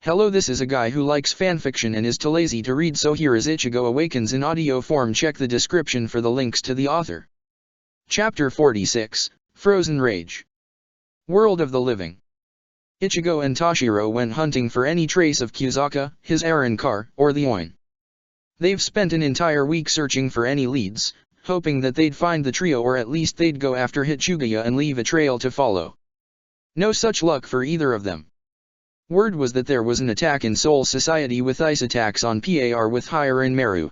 Hello, this is a guy who likes fanfiction and is too lazy to read, so here is Ichigo Awakens in audio form. Check the description for the links to the author. Chapter 46, Frozen Rage. World of the Living. Ichigo and Toshiro went hunting for any trace of Kyuzaka, his errand car, or the Oin. They've spent an entire week searching for any leads, hoping that they'd find the trio, or at least they'd go after Ichigo and leave a trail to follow. No such luck for either of them. Word was that there was an attack in Soul Society with ice attacks on Par with Hirin Meru.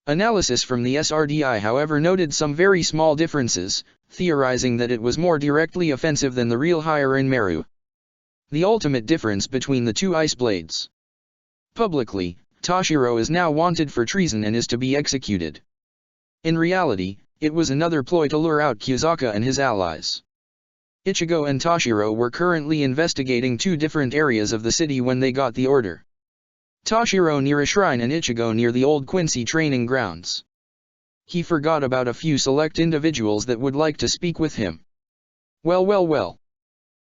Analysis from the SRDI however noted some very small differences, theorizing that it was more directly offensive than the real Hirin Meru. The ultimate difference between the two ice blades. Publicly, Toshiro is now wanted for treason and is to be executed. In reality, it was another ploy to lure out Kyuzaka and his allies. Ichigo and Toshiro were currently investigating two different areas of the city when they got the order. Toshiro near a shrine and Ichigo near the old Quincy training grounds. He forgot about a few select individuals that would like to speak with him. Well.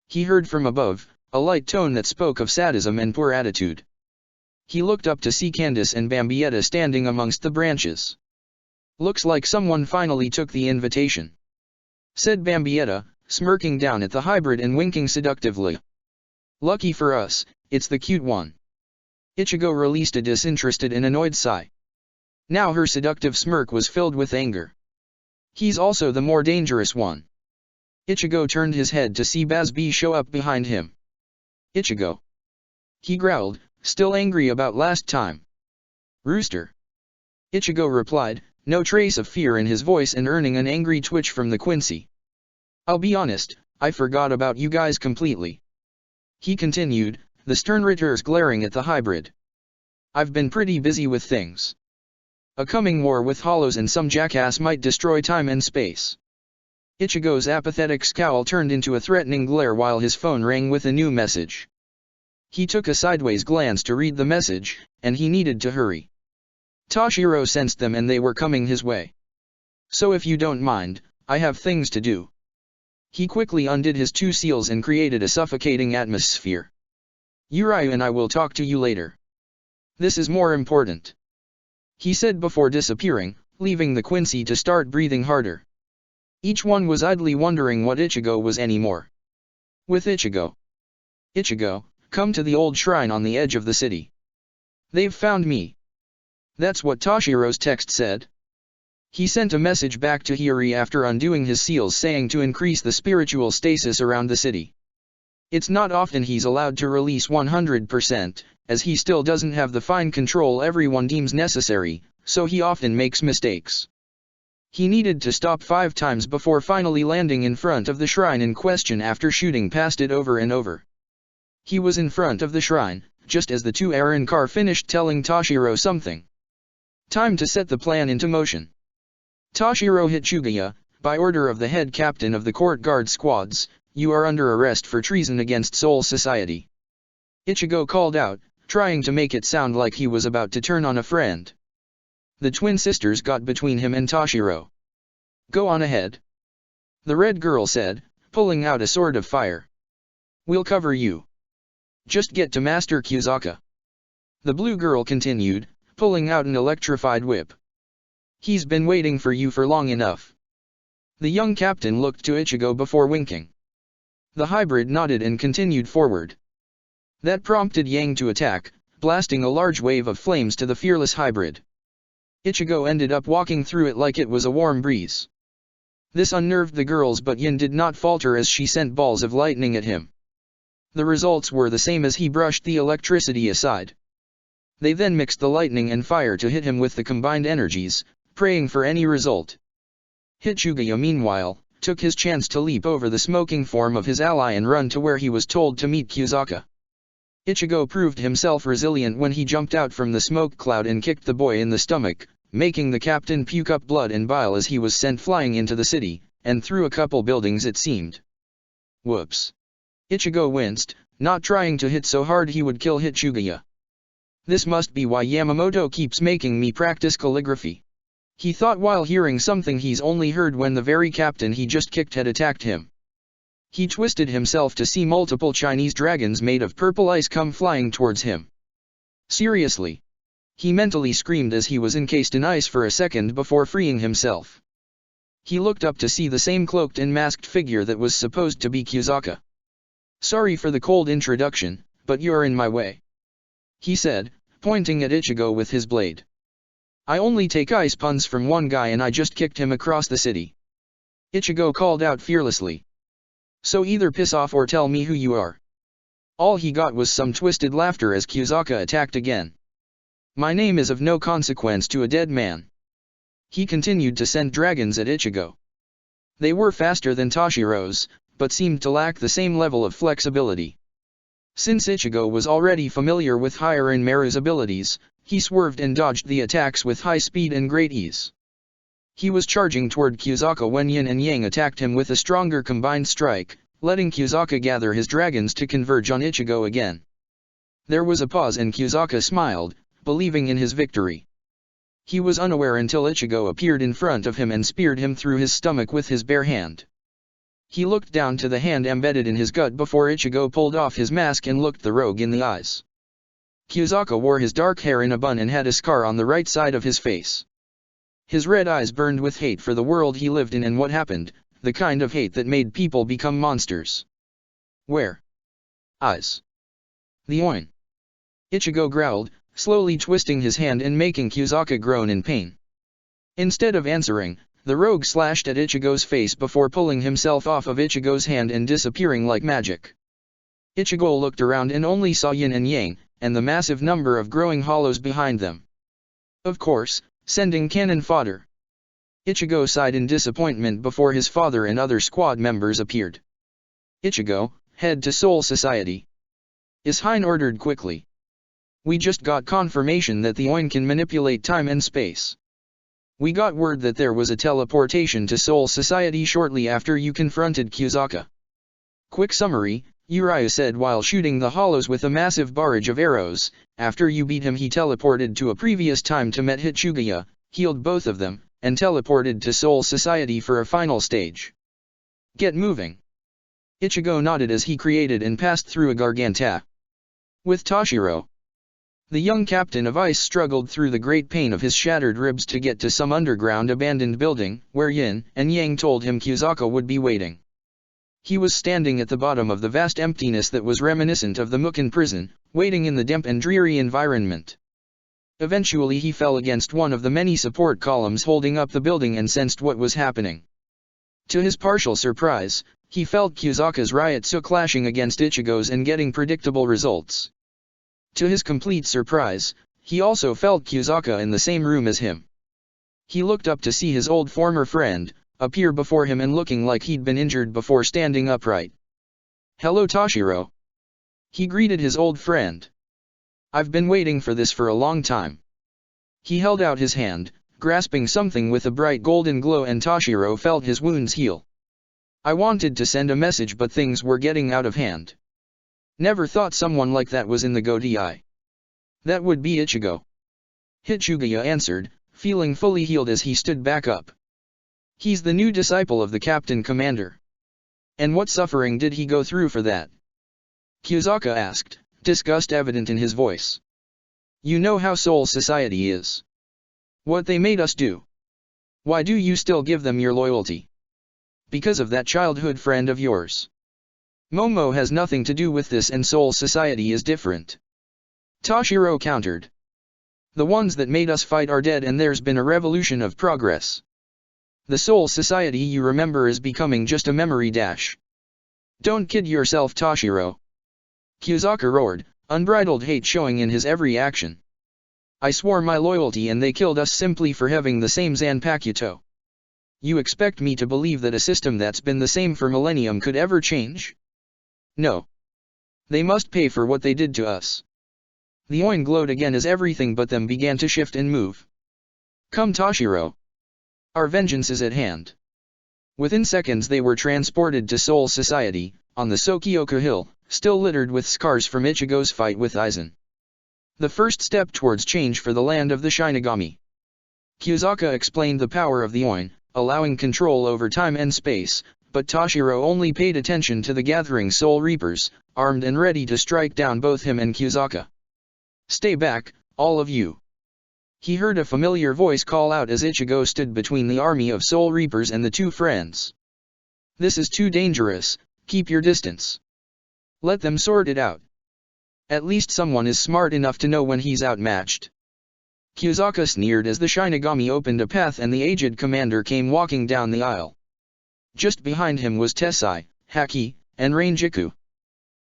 He heard from above, a light tone that spoke of sadism and poor attitude. He looked up to see Candace and Bambietta standing amongst the branches. Looks like someone finally took the invitation, said Bambietta, smirking down at the hybrid and winking seductively. Lucky for us, it's the cute one. Ichigo released a disinterested and annoyed sigh. Now her seductive smirk was filled with anger. He's also the more dangerous one. Ichigo turned his head to see Bazz show up behind him. Ichigo, he growled, still angry about last time. Rooster. Ichigo replied, no trace of fear in his voice and earning an angry twitch from the Quincy. I'll be honest, I forgot about you guys completely. He continued, the stern ritters glaring at the hybrid. I've been pretty busy with things. A coming war with hollows and some jackass might destroy time and space. Ichigo's apathetic scowl turned into a threatening glare while his phone rang with a new message. He took a sideways glance to read the message, and he needed to hurry. Toshiro sensed them and they were coming his way. So if you don't mind, I have things to do. He quickly undid his two seals and created a suffocating atmosphere. Uriah and I will talk to you later. This is more important, he said before disappearing, leaving the Quincy to start breathing harder. Each one was idly wondering what Ichigo was anymore. With Ichigo. Ichigo, come to the old shrine on the edge of the city. They've found me. That's what Toshiro's text said. He sent a message back to Hiri after undoing his seals saying to increase the spiritual stasis around the city. It's not often he's allowed to release 100%, as he still doesn't have the fine control everyone deems necessary, so he often makes mistakes. He needed to stop 5 times before finally landing in front of the shrine in question after shooting past it over and over. He was in front of the shrine, just as the two errand car finished telling Toshiro something. Time to set the plan into motion. Toshiro Ichigo, by order of the head captain of the court guard squads, you are under arrest for treason against Soul Society. Ichigo called out, trying to make it sound like he was about to turn on a friend. The twin sisters got between him and Toshiro. Go on ahead, the red girl said, pulling out a sword of fire. We'll cover you. Just get to Master Kyuzaka. The blue girl continued, pulling out an electrified whip. He's been waiting for you for long enough. The young captain looked to Ichigo before winking. The hybrid nodded and continued forward. That prompted Yang to attack, blasting a large wave of flames to the fearless hybrid. Ichigo ended up walking through it like it was a warm breeze. This unnerved the girls, but Yin did not falter as she sent balls of lightning at him. The results were the same as he brushed the electricity aside. They then mixed the lightning and fire to hit him with the combined energies, praying for any result. Ichigo meanwhile, took his chance to leap over the smoking form of his ally and run to where he was told to meet Kyuzaka. Ichigo proved himself resilient when he jumped out from the smoke cloud and kicked the boy in the stomach, making the captain puke up blood and bile as he was sent flying into the city, and through a couple buildings it seemed. Whoops. Ichigo winced, not trying to hit so hard he would kill Ichigo. This must be why Yamamoto keeps making me practice calligraphy. He thought while hearing something he's only heard when the very captain he just kicked had attacked him. He twisted himself to see multiple Chinese dragons made of purple ice come flying towards him. Seriously? He mentally screamed as he was encased in ice for a second before freeing himself. He looked up to see the same cloaked and masked figure that was supposed to be Kyuzaka. "Sorry for the cold introduction, but you're in my way," he said, pointing at Ichigo with his blade. "I only take ice puns from one guy and I just kicked him across the city." Ichigo called out fearlessly. "So either piss off or tell me who you are." All he got was some twisted laughter as Kyuzaka attacked again. "My name is of no consequence to a dead man." He continued to send dragons at Ichigo. They were faster than Tashiro's, but seemed to lack the same level of flexibility. Since Ichigo was already familiar with higher Inmeru's abilities, he swerved and dodged the attacks with high speed and great ease. He was charging toward Kyuzaka when Yin and Yang attacked him with a stronger combined strike, letting Kyuzaka gather his dragons to converge on Ichigo again. There was a pause and Kyuzaka smiled, believing in his victory. He was unaware until Ichigo appeared in front of him and speared him through his stomach with his bare hand. He looked down to the hand embedded in his gut before Ichigo pulled off his mask and looked the rogue in the eyes. Kyuzaka wore his dark hair in a bun and had a scar on the right side of his face. His red eyes burned with hate for the world he lived in and what happened, the kind of hate that made people become monsters. "Where? Eyes. The Oin." Ichigo growled, slowly twisting his hand and making Kyuzaka groan in pain. Instead of answering, the rogue slashed at Ichigo's face before pulling himself off of Ichigo's hand and disappearing like magic. Ichigo looked around and only saw Yin and Yang, and the massive number of growing hollows behind them. Of course, sending cannon fodder. Ichigo sighed in disappointment before his father and other squad members appeared. "Ichigo, head to Soul Society," Ishine ordered quickly. "We just got confirmation that the Oin can manipulate time and space. We got word that there was a teleportation to Soul Society shortly after you confronted Kyuzaka." Quick summary, Uriah said while shooting the hollows with a massive barrage of arrows. "After you beat him he teleported to a previous time to meet Hichugiya, healed both of them, and teleported to Soul Society for a final stage. Get moving." Ichigo nodded as he created and passed through a Garganta. With Tashiro. The young captain of ice struggled through the great pain of his shattered ribs to get to some underground abandoned building, where Yin and Yang told him Kyuzaka would be waiting. He was standing at the bottom of the vast emptiness that was reminiscent of the Mukan prison, waiting in the damp and dreary environment. Eventually he fell against one of the many support columns holding up the building and sensed what was happening. To his partial surprise, he felt Kyuzaka's Ryutsu clashing against Ichigo's and getting predictable results. To his complete surprise, he also felt Kyuzaka in the same room as him. He looked up to see his old former friend appear before him and looking like he'd been injured before standing upright. "Hello Tashiro." He greeted his old friend. "I've been waiting for this for a long time." He held out his hand, grasping something with a bright golden glow, and Tashiro felt his wounds heal. "I wanted to send a message but things were getting out of hand." "Never thought someone like that was in the Godei." "That would be Ichigo," Hichugiya answered, feeling fully healed as he stood back up. "He's the new disciple of the captain commander." "And what suffering did he go through for that?" Kyuzaka asked, disgust evident in his voice. "You know how Soul Society is. What they made us do. Why do you still give them your loyalty?" "Because of that childhood friend of yours. Momo has nothing to do with this and Soul Society is different," Tashiro countered. "The ones that made us fight are dead and there's been a revolution of progress. The Soul Society you remember is becoming just a memory dash. Don't kid yourself Tashiro." Kyuzaka roared, unbridled hate showing in his every action. "I swore my loyalty and they killed us simply for having the same Zanpakuto. You expect me to believe that a system that's been the same for millennium could ever change? No. They must pay for what they did to us." The Oin glowed again as everything but them began to shift and move. "Come Tashiro. Our vengeance is at hand." Within seconds they were transported to Soul Society, on the Sokioku Hill, still littered with scars from Ichigo's fight with Aizen. The first step towards change for the land of the Shinigami. Kyuzaka explained the power of the Oin, allowing control over time and space, but Toshiro only paid attention to the gathering Soul Reapers, armed and ready to strike down both him and Kyuzaka. "Stay back, all of you." He heard a familiar voice call out as Ichigo stood between the army of Soul Reapers and the two friends. "This is too dangerous, keep your distance. Let them sort it out. At least someone is smart enough to know when he's outmatched." Kyuzaka sneered as the Shinigami opened a path and the aged commander came walking down the aisle. Just behind him was Tessai, Haki, and Rangiku.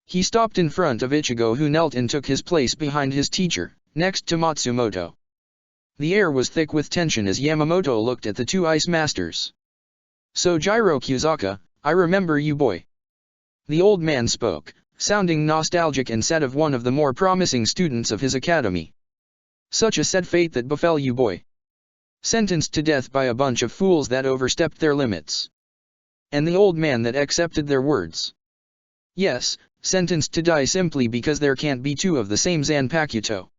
He stopped in front of Ichigo, who knelt and took his place behind his teacher, next to Matsumoto. The air was thick with tension as Yamamoto looked at the two ice masters. "So Jiro Kyuzaka, I remember you, boy." The old man spoke, sounding nostalgic and said of one of the more promising students of his academy. "Such a sad fate that befell you, boy. Sentenced to death by a bunch of fools that overstepped their limits." And the old man that accepted their words. "Yes, sentenced to die simply because there can't be two of the same Zanpakuto."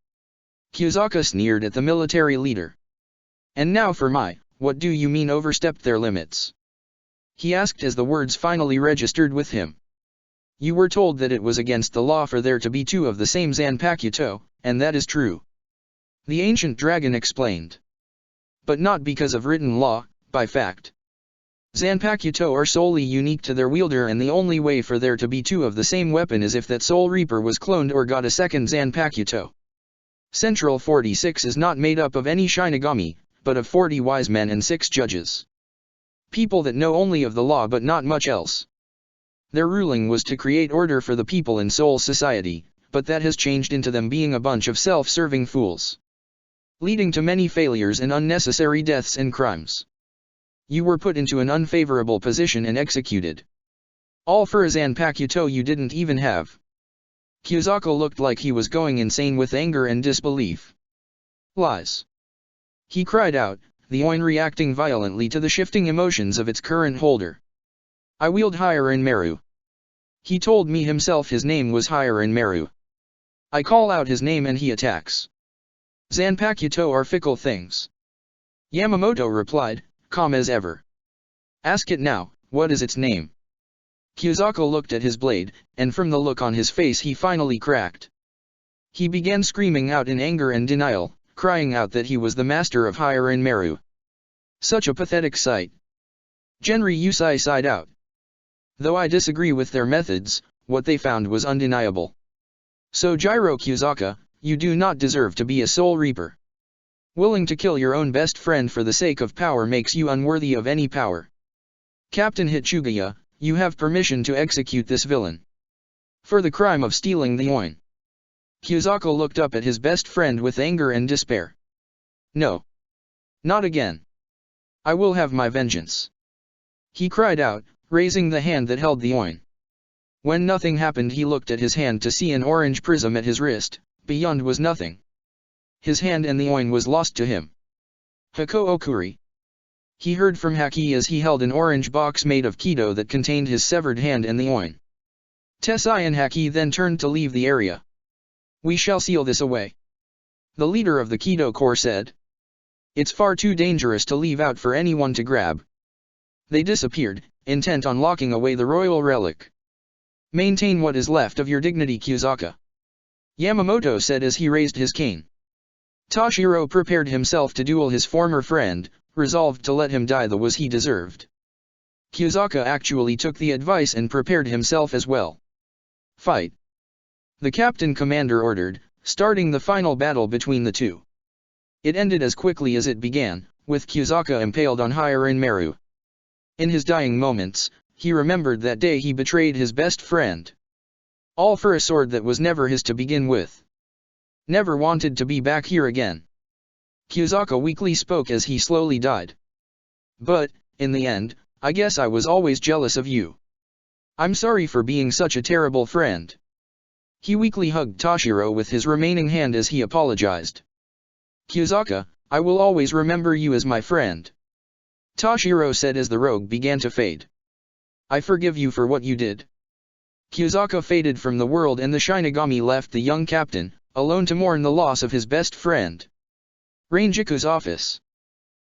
Kyuzaka sneered at the military leader. "And now for what do you mean overstepped their limits?" he asked as the words finally registered with him. "You were told that it was against the law for there to be two of the same Zanpakuto, and that is true," the ancient dragon explained. "But not because of written law, by fact. Zanpakuto are solely unique to their wielder, and the only way for there to be two of the same weapon is if that Soul Reaper was cloned or got a second Zanpakuto. Central 46 is not made up of any Shinigami, but of 40 wise men and 6 judges. People that know only of the law but not much else. Their ruling was to create order for the people in Soul Society, but that has changed into them being a bunch of self-serving fools, leading to many failures and unnecessary deaths and crimes. You were put into an unfavorable position and executed. All for a Zanpakuto you didn't even have." Kyuzaka looked like he was going insane with anger and disbelief. "Lies!" he cried out, the Oin reacting violently to the shifting emotions of its current holder. "I wield Hyurin Meru. He told me himself his name was Hyurin Meru. I call out his name and he attacks. Zanpakuto are fickle things." Yamamoto replied, calm as ever. "Ask it now, what is its name?" Kyuzaka looked at his blade, and from the look on his face he finally cracked. He began screaming out in anger and denial, crying out that he was the master of Hyurin Meru. Such a pathetic sight. Genri Yusai sighed out. "Though I disagree with their methods, what they found was undeniable. So Jiro Kyuzaka, you do not deserve to be a Soul Reaper. Willing to kill your own best friend for the sake of power makes you unworthy of any power. Captain Hitsugaya, you have permission to execute this villain for the crime of stealing the Oin." Kyuzaka looked up at his best friend with anger and despair. "No. Not again. I will have my vengeance," he cried out, raising the hand that held the Oin. When nothing happened, he looked at his hand to see an orange prism at his wrist. Beyond was nothing. His hand and the Oin was lost to him. "Hako Okuri." He heard from Haki as he held an orange box made of Kido that contained his severed hand and the Oin. Tessai and Haki then turned to leave the area. "We shall seal this away," the leader of the Kido Corps said. "It's far too dangerous to leave out for anyone to grab." They disappeared, intent on locking away the royal relic. "Maintain what is left of your dignity, Kyuzaka," Yamamoto said as he raised his cane. Toshiro prepared himself to duel his former friend, resolved to let him die the way he deserved. Kyuzaka actually took the advice and prepared himself as well. "Fight!" the captain commander ordered, starting the final battle between the two. It ended as quickly as it began, with Kyuzaka impaled on Hyurin Meru. In his dying moments, he remembered that day he betrayed his best friend. All for a sword that was never his to begin with. Never wanted to be back here again. Kyuzaka weakly spoke as he slowly died. "But, in the end, I guess I was always jealous of you. I'm sorry for being such a terrible friend." He weakly hugged Toshiro with his remaining hand as he apologized. "Kyuzaka, I will always remember you as my friend," Toshiro said as the rogue began to fade. "I forgive you for what you did." Kyuzaka faded from the world and the Shinigami left the young captain, alone to mourn the loss of his best friend. Ranjiku's office.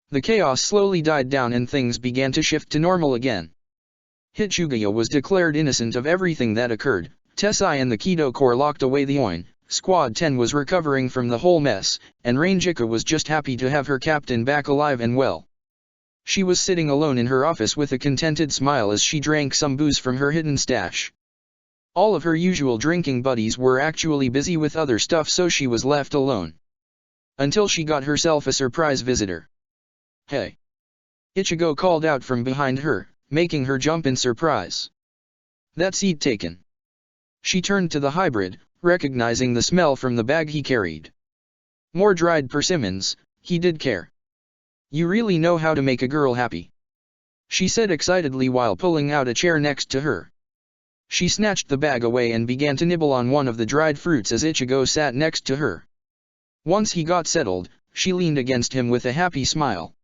The chaos slowly died down and things began to shift to normal again. Ichigo was declared innocent of everything that occurred. Tessai and the Kido Corps locked away the Oin. Squad 10 was recovering from the whole mess, and Ranjika was just happy to have her captain back alive and well. She was sitting alone in her office with a contented smile as she drank some booze from her hidden stash. All of her usual drinking buddies were actually busy with other stuff, so she was left alone. Until she got herself a surprise visitor. "Hey!" Ichigo called out from behind her, making her jump in surprise. "That seat taken." She turned to the hybrid, recognizing the smell from the bag he carried. More dried persimmons. He did care. "You really know how to make a girl happy," she said excitedly while pulling out a chair next to her. She snatched the bag away and began to nibble on one of the dried fruits as Ichigo sat next to her. Once he got settled, she leaned against him with a happy smile.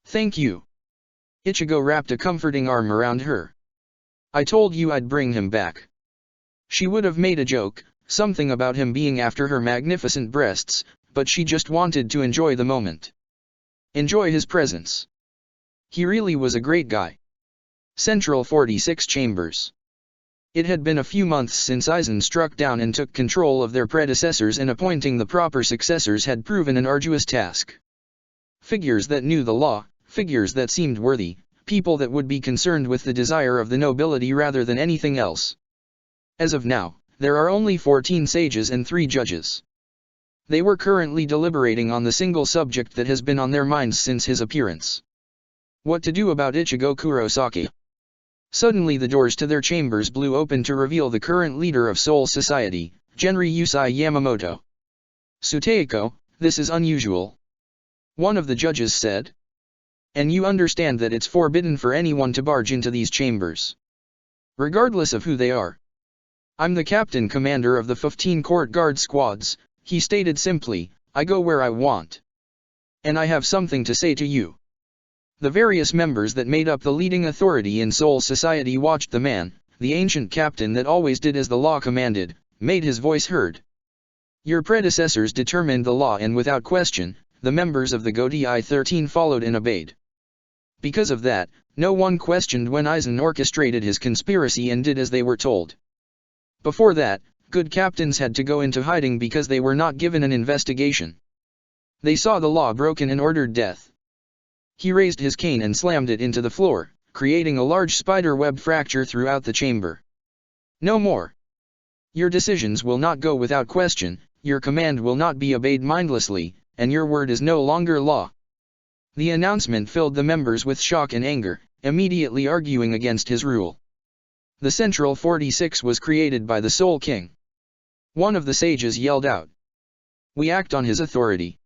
"Thank you." Ichigo wrapped a comforting arm around her. "I told you I'd bring him back." She would have made a joke, something about him being after her magnificent breasts, but she just wanted to enjoy the moment. Enjoy his presence. He really was a great guy. Central 46 Chambers. It had been a few months since Aizen struck down and took control of their predecessors, and appointing the proper successors had proven an arduous task. Figures that knew the law, figures that seemed worthy, people that would be concerned with the desire of the nobility rather than anything else. As of now, there are only 14 sages and 3 judges. They were currently deliberating on the single subject that has been on their minds since his appearance. What to do about Ichigo Kurosaki? Suddenly the doors to their chambers blew open to reveal the current leader of Soul Society, Genri Yusai Yamamoto. "Suteiko, this is unusual," one of the judges said. "And you understand that it's forbidden for anyone to barge into these chambers, regardless of who they are." "I'm the captain commander of the 15 court guard squads," he stated simply. "I go where I want. And I have something to say to you." The various members that made up the leading authority in Soul Society watched the man, the ancient captain that always did as the law commanded, made his voice heard. "Your predecessors determined the law, and without question, the members of the Godai 13 followed and obeyed. Because of that, no one questioned when Aizen orchestrated his conspiracy and did as they were told. Before that, good captains had to go into hiding because they were not given an investigation. They saw the law broken and ordered death." He raised his cane and slammed it into the floor, creating a large spider web fracture throughout the chamber. "No more. Your decisions will not go without question, your command will not be obeyed mindlessly, and your word is no longer law." The announcement filled the members with shock and anger, immediately arguing against his rule. The Central 46 was created by the Soul King. One of the sages yelled out. "We act on his authority."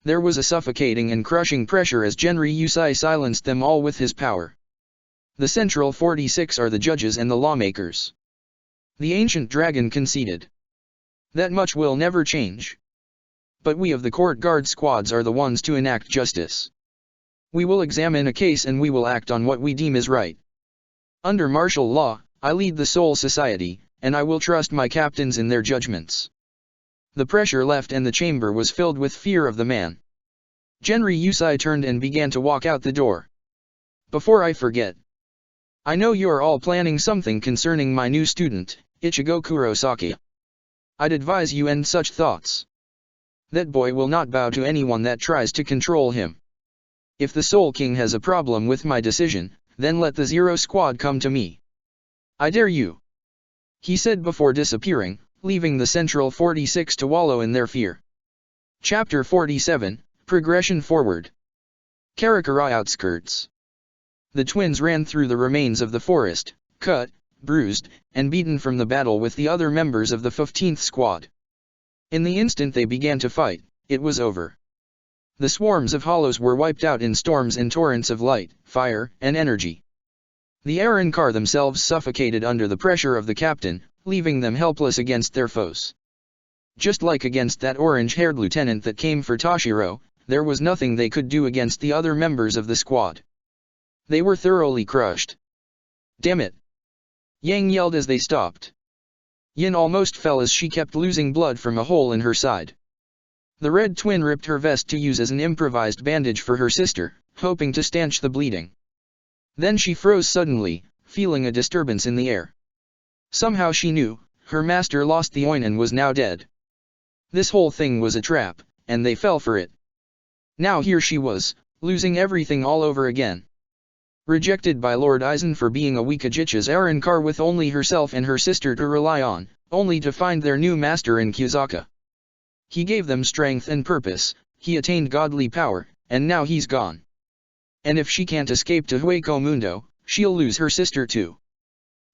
There was a suffocating and crushing pressure as Genri Yusai silenced them all with his power. "The Central 46 are the judges and the lawmakers." The ancient dragon conceded. "That much will never change. But we of the court guard squads are the ones to enact justice. We will examine a case and we will act on what we deem is right. Under martial law, I lead the Soul Society, and I will trust my captains in their judgments." The pressure left and the chamber was filled with fear of the man. Genri Yusai turned and began to walk out the door. "Before I forget, I know you are all planning something concerning my new student, Ichigo Kurosaki. I'd advise you end such thoughts. That boy will not bow to anyone that tries to control him. If the Soul King has a problem with my decision, then let the Zero Squad come to me. I dare you," he said before disappearing, leaving the Central 46 to wallow in their fear. Chapter 47, Progression Forward. Karakura Outskirts. The twins ran through the remains of the forest, cut, bruised, and beaten from the battle with the other members of the 15th Squad. In the instant they began to fight, it was over. The swarms of hollows were wiped out in storms and torrents of light, fire, and energy. The Arankar themselves suffocated under the pressure of the captain, leaving them helpless against their foes. Just like against that orange-haired lieutenant that came for Toshiro, there was nothing they could do against the other members of the squad. They were thoroughly crushed. "Damn it!" Yang yelled as they stopped. Yin almost fell as she kept losing blood from a hole in her side. The red twin ripped her vest to use as an improvised bandage for her sister, hoping to stanch the bleeding. Then she froze suddenly, feeling a disturbance in the air. Somehow she knew, her master lost the oin and was now dead. This whole thing was a trap, and they fell for it. Now here she was, losing everything all over again. Rejected by Lord Aizen for being a weak Ajicha's Arrancar with only herself and her sister to rely on, only to find their new master in Kyuzaka. He gave them strength and purpose, he attained godly power, and now he's gone. And if she can't escape to Hueco Mundo, she'll lose her sister too.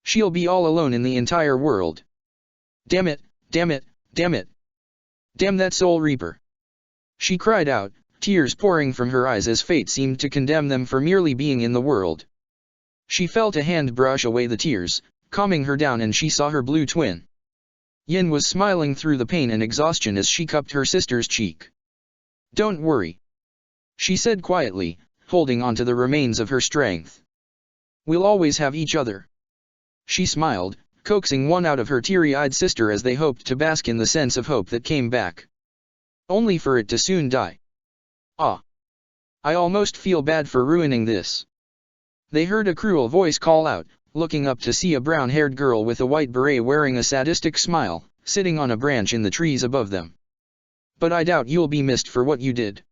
She'll be all alone in the entire world. Damn it, damn it, damn it. Damn that Soul Reaper. She cried out, tears pouring from her eyes as fate seemed to condemn them for merely being in the world. She felt a hand brush away the tears, calming her down, and she saw her blue twin. Yin was smiling through the pain and exhaustion as she cupped her sister's cheek. Don't worry, she said quietly, holding on to the remains of her strength. We'll always have each other. She smiled, coaxing one out of her teary-eyed sister as they hoped to bask in the sense of hope that came back. Only for it to soon die. Ah! I almost feel bad for ruining this. They heard a cruel voice call out, looking up to see a brown-haired girl with a white beret wearing a sadistic smile, sitting on a branch in the trees above them. But I doubt you'll be missed for what you did.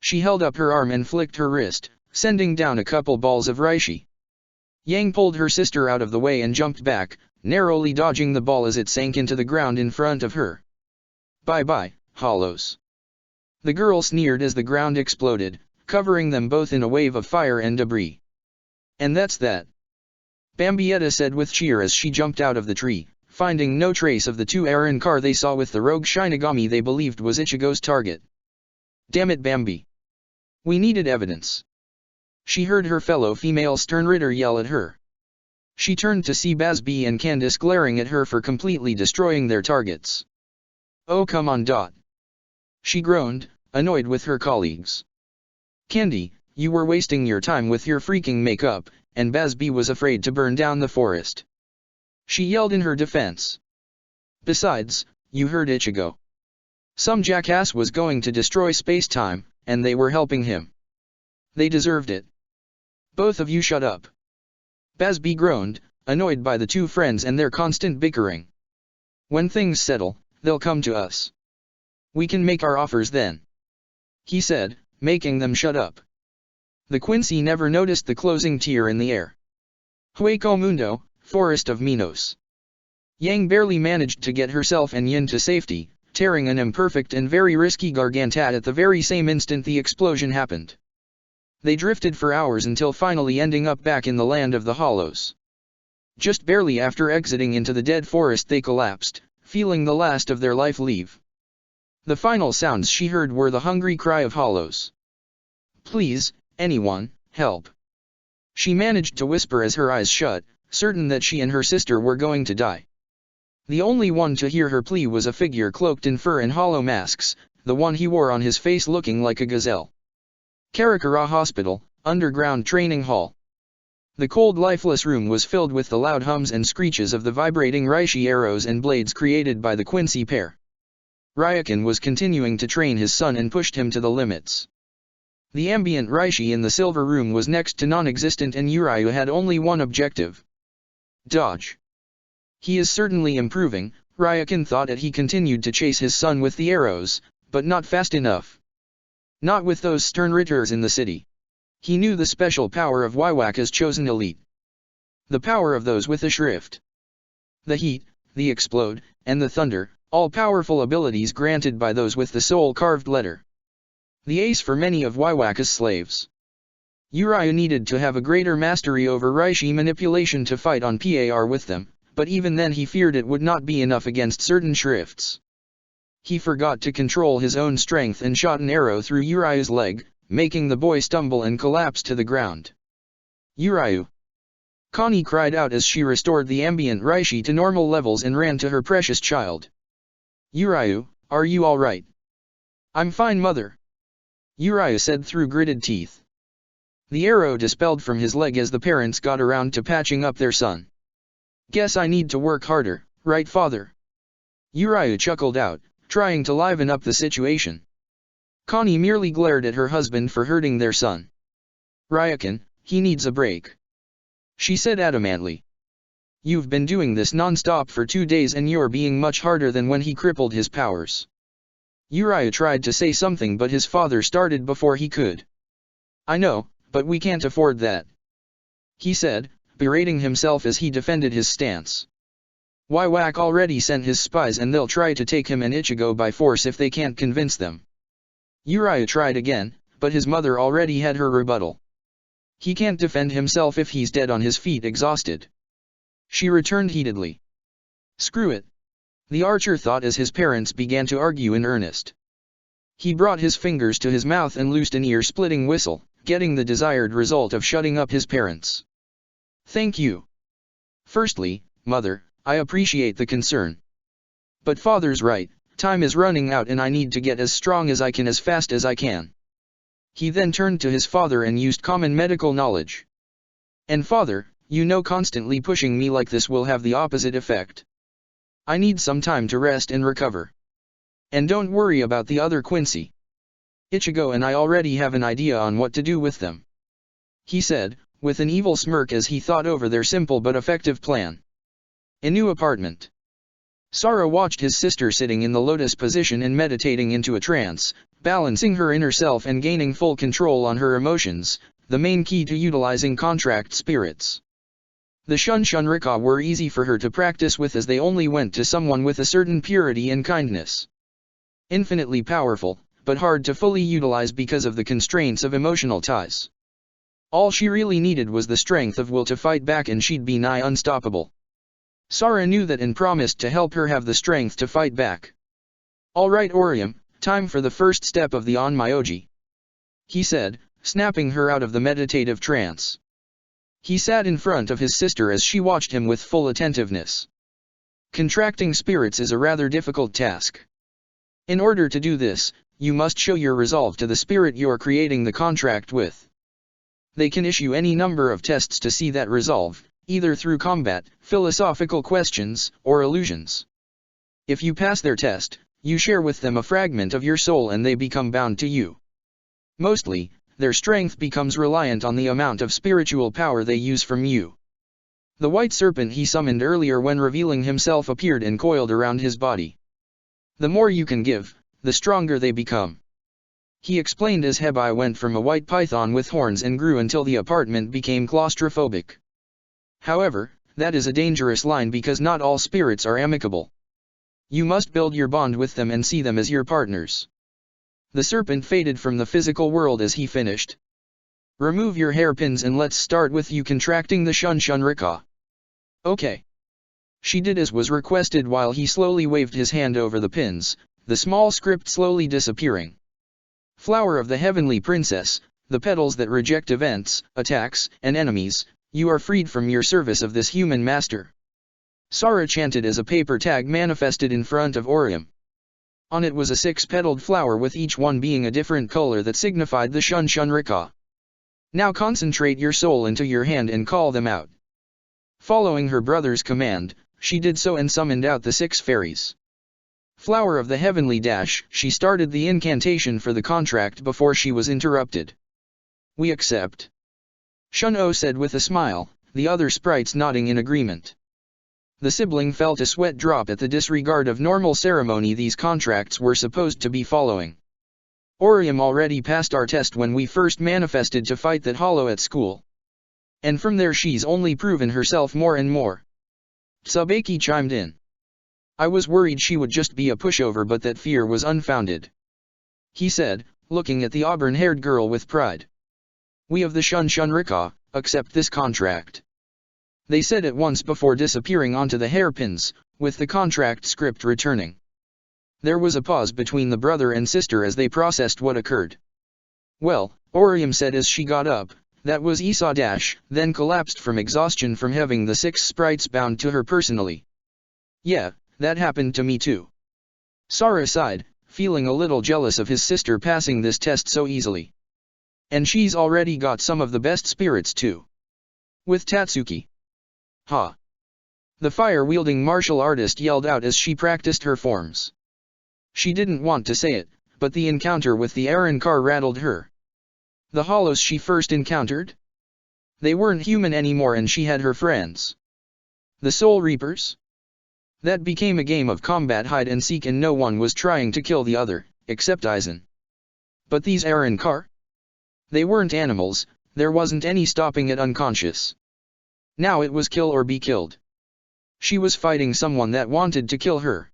She held up her arm and flicked her wrist, sending down a couple balls of reishi. Yang pulled her sister out of the way and jumped back, narrowly dodging the ball as it sank into the ground in front of her. Bye-bye, hollows. The girl sneered as the ground exploded, covering them both in a wave of fire and debris. And that's that. Bambietta said with cheer as she jumped out of the tree, finding no trace of the two Arrancar they saw with the rogue Shinigami they believed was Ichigo's target. Damn it, Bambi. We needed evidence. She heard her fellow female Sternritter yell at her. She turned to see Bazby and Candice glaring at her for completely destroying their targets. Oh come on. She groaned, annoyed with her colleagues. Candy, you were wasting your time with your freaking makeup, and Bazby was afraid to burn down the forest. She yelled in her defense. Besides, you heard Ichigo. Some jackass was going to destroy space-time, and they were helping him. They deserved it. Both of you shut up. Bazby groaned, annoyed by the two friends and their constant bickering. When things settle, they'll come to us. We can make our offers then. He said, making them shut up. The Quincy never noticed the closing tear in the air. Hueco Mundo, Forest of Minos. Yang barely managed to get herself and Yin to safety, tearing an imperfect and very risky Gargantat at the very same instant the explosion happened. They drifted for hours until finally ending up back in the land of the Hollows. Just barely after exiting into the dead forest they collapsed, feeling the last of their life leave. The final sounds she heard were the hungry cry of Hollows. Please, anyone, help. She managed to whisper as her eyes shut, certain that she and her sister were going to die. The only one to hear her plea was a figure cloaked in fur and hollow masks, the one he wore on his face looking like a gazelle. Karakura Hospital, Underground Training Hall. The cold lifeless room was filled with the loud hums and screeches of the vibrating reishi arrows and blades created by the Quincy pair. Ryukin was continuing to train his son and pushed him to the limits. The ambient reishi in the silver room was next to non-existent and Urayu had only one objective. Dodge. He is certainly improving, Ryukin thought as he continued to chase his son with the arrows, but not fast enough. Not with those Sternritters in the city. He knew the special power of Waiwaka's chosen elite. The power of those with the shrift. The heat, the explode, and the thunder, all powerful abilities granted by those with the soul-carved letter. The ace for many of Waiwaka's slaves. Urayu needed to have a greater mastery over reishi manipulation to fight on par with them, but even then he feared it would not be enough against certain shrifts. He forgot to control his own strength and shot an arrow through Urayu's leg, making the boy stumble and collapse to the ground. Urayu! Connie cried out as she restored the ambient reishi to normal levels and ran to her precious child. Urayu, are you alright? I'm fine, mother. Urayu said through gritted teeth. The arrow dispelled from his leg as the parents got around to patching up their son. Guess I need to work harder, right father? Urayu chuckled out, trying to liven up the situation. Connie merely glared at her husband for hurting their son. Ryukin, he needs a break. she said adamantly. You've been doing this non-stop for 2 days and you're being much harder than when he crippled his powers. Uriah tried to say something but his father started before he could. I know, but we can't afford that, he said, berating himself as he defended his stance. Whack already sent his spies and they'll try to take him and Ichigo by force if they can't convince them. Uriah tried again, but his mother already had her rebuttal. He can't defend himself if he's dead on his feet exhausted. She returned heatedly. Screw it, the archer thought as his parents began to argue in earnest. He brought his fingers to his mouth and loosed an ear-splitting whistle, getting the desired result of shutting up his parents. Thank you. Firstly, Mother, I appreciate the concern. But Father's right, time is running out and I need to get as strong as I can as fast as I can. He then turned to his father and used common medical knowledge. And Father, you know constantly pushing me like this will have the opposite effect. I need some time to rest and recover. And don't worry about the other Quincy. Ichigo and I already have an idea on what to do with them, he said, with an evil smirk as he thought over their simple but effective plan. A new apartment. Sara watched his sister sitting in the lotus position and meditating into a trance, balancing her inner self and gaining full control on her emotions, the main key to utilizing contract spirits. The Shunshunrika were easy for her to practice with as they only went to someone with a certain purity and kindness. Infinitely powerful, but hard to fully utilize because of the constraints of emotional ties. All she really needed was the strength of will to fight back and she'd be nigh unstoppable. Sara knew that and promised to help her have the strength to fight back. Alright Orium, time for the first step of the Onmyoji, he said, snapping her out of the meditative trance. He sat in front of his sister as she watched him with full attentiveness. Contracting spirits is a rather difficult task. In order to do this, you must show your resolve to the spirit you're creating the contract with. They can issue any number of tests to see that resolve, either through combat, philosophical questions, or illusions. If you pass their test, you share with them a fragment of your soul and they become bound to you. Mostly, their strength becomes reliant on the amount of spiritual power they use from you. The white serpent he summoned earlier when revealing himself appeared and coiled around his body. The more you can give, the stronger they become, he explained as Hebai went from a white python with horns and grew until the apartment became claustrophobic. However, that is a dangerous line because not all spirits are amicable. You must build your bond with them and see them as your partners. The serpent faded from the physical world as he finished. Remove your hairpins and let's start with you contracting the Shunshunrika. Okay. She did as was requested while he slowly waved his hand over the pins, the small script slowly disappearing. Flower of the Heavenly Princess, the petals that reject events, attacks, and enemies, you are freed from your service of this human master. Sara chanted as a paper tag manifested in front of Orium. On it was a 6-petaled flower with each one being a different color that signified the Shunshunrika. Now concentrate your soul into your hand and call them out. Following her brother's command, she did so and summoned out the 6 fairies. Flower of the Heavenly Dash, she started the incantation for the contract before she was interrupted. We accept. Shun-O said with a smile, the other sprites nodding in agreement. The sibling felt a sweat drop at the disregard of normal ceremony these contracts were supposed to be following. Orium already passed our test when we first manifested to fight that hollow at school. And from there she's only proven herself more and more. Tsubaki chimed in. I was worried she would just be a pushover but that fear was unfounded, he said, looking at the auburn-haired girl with pride. We of the Shunshunrika accept this contract, they said at once before disappearing onto the hairpins, with the contract script returning. There was a pause between the brother and sister as they processed what occurred. Well, Orium said as she got up, that was Esau Dash, then collapsed from exhaustion from having the 6 sprites bound to her personally. Yeah, that happened to me too. Sara sighed, feeling a little jealous of his sister passing this test so easily. And she's already got some of the best spirits too. With Tatsuki. Ha! The fire-wielding martial artist yelled out as she practiced her forms. She didn't want to say it, but the encounter with the Aaron car rattled her. The hollows she first encountered? They weren't human anymore and she had her friends. The Soul Reapers? That became a game of combat hide and seek and no one was trying to kill the other, except Aizen. But these Arrancar? They weren't animals, there wasn't any stopping it unconscious. Now it was kill or be killed. She was fighting someone that wanted to kill her.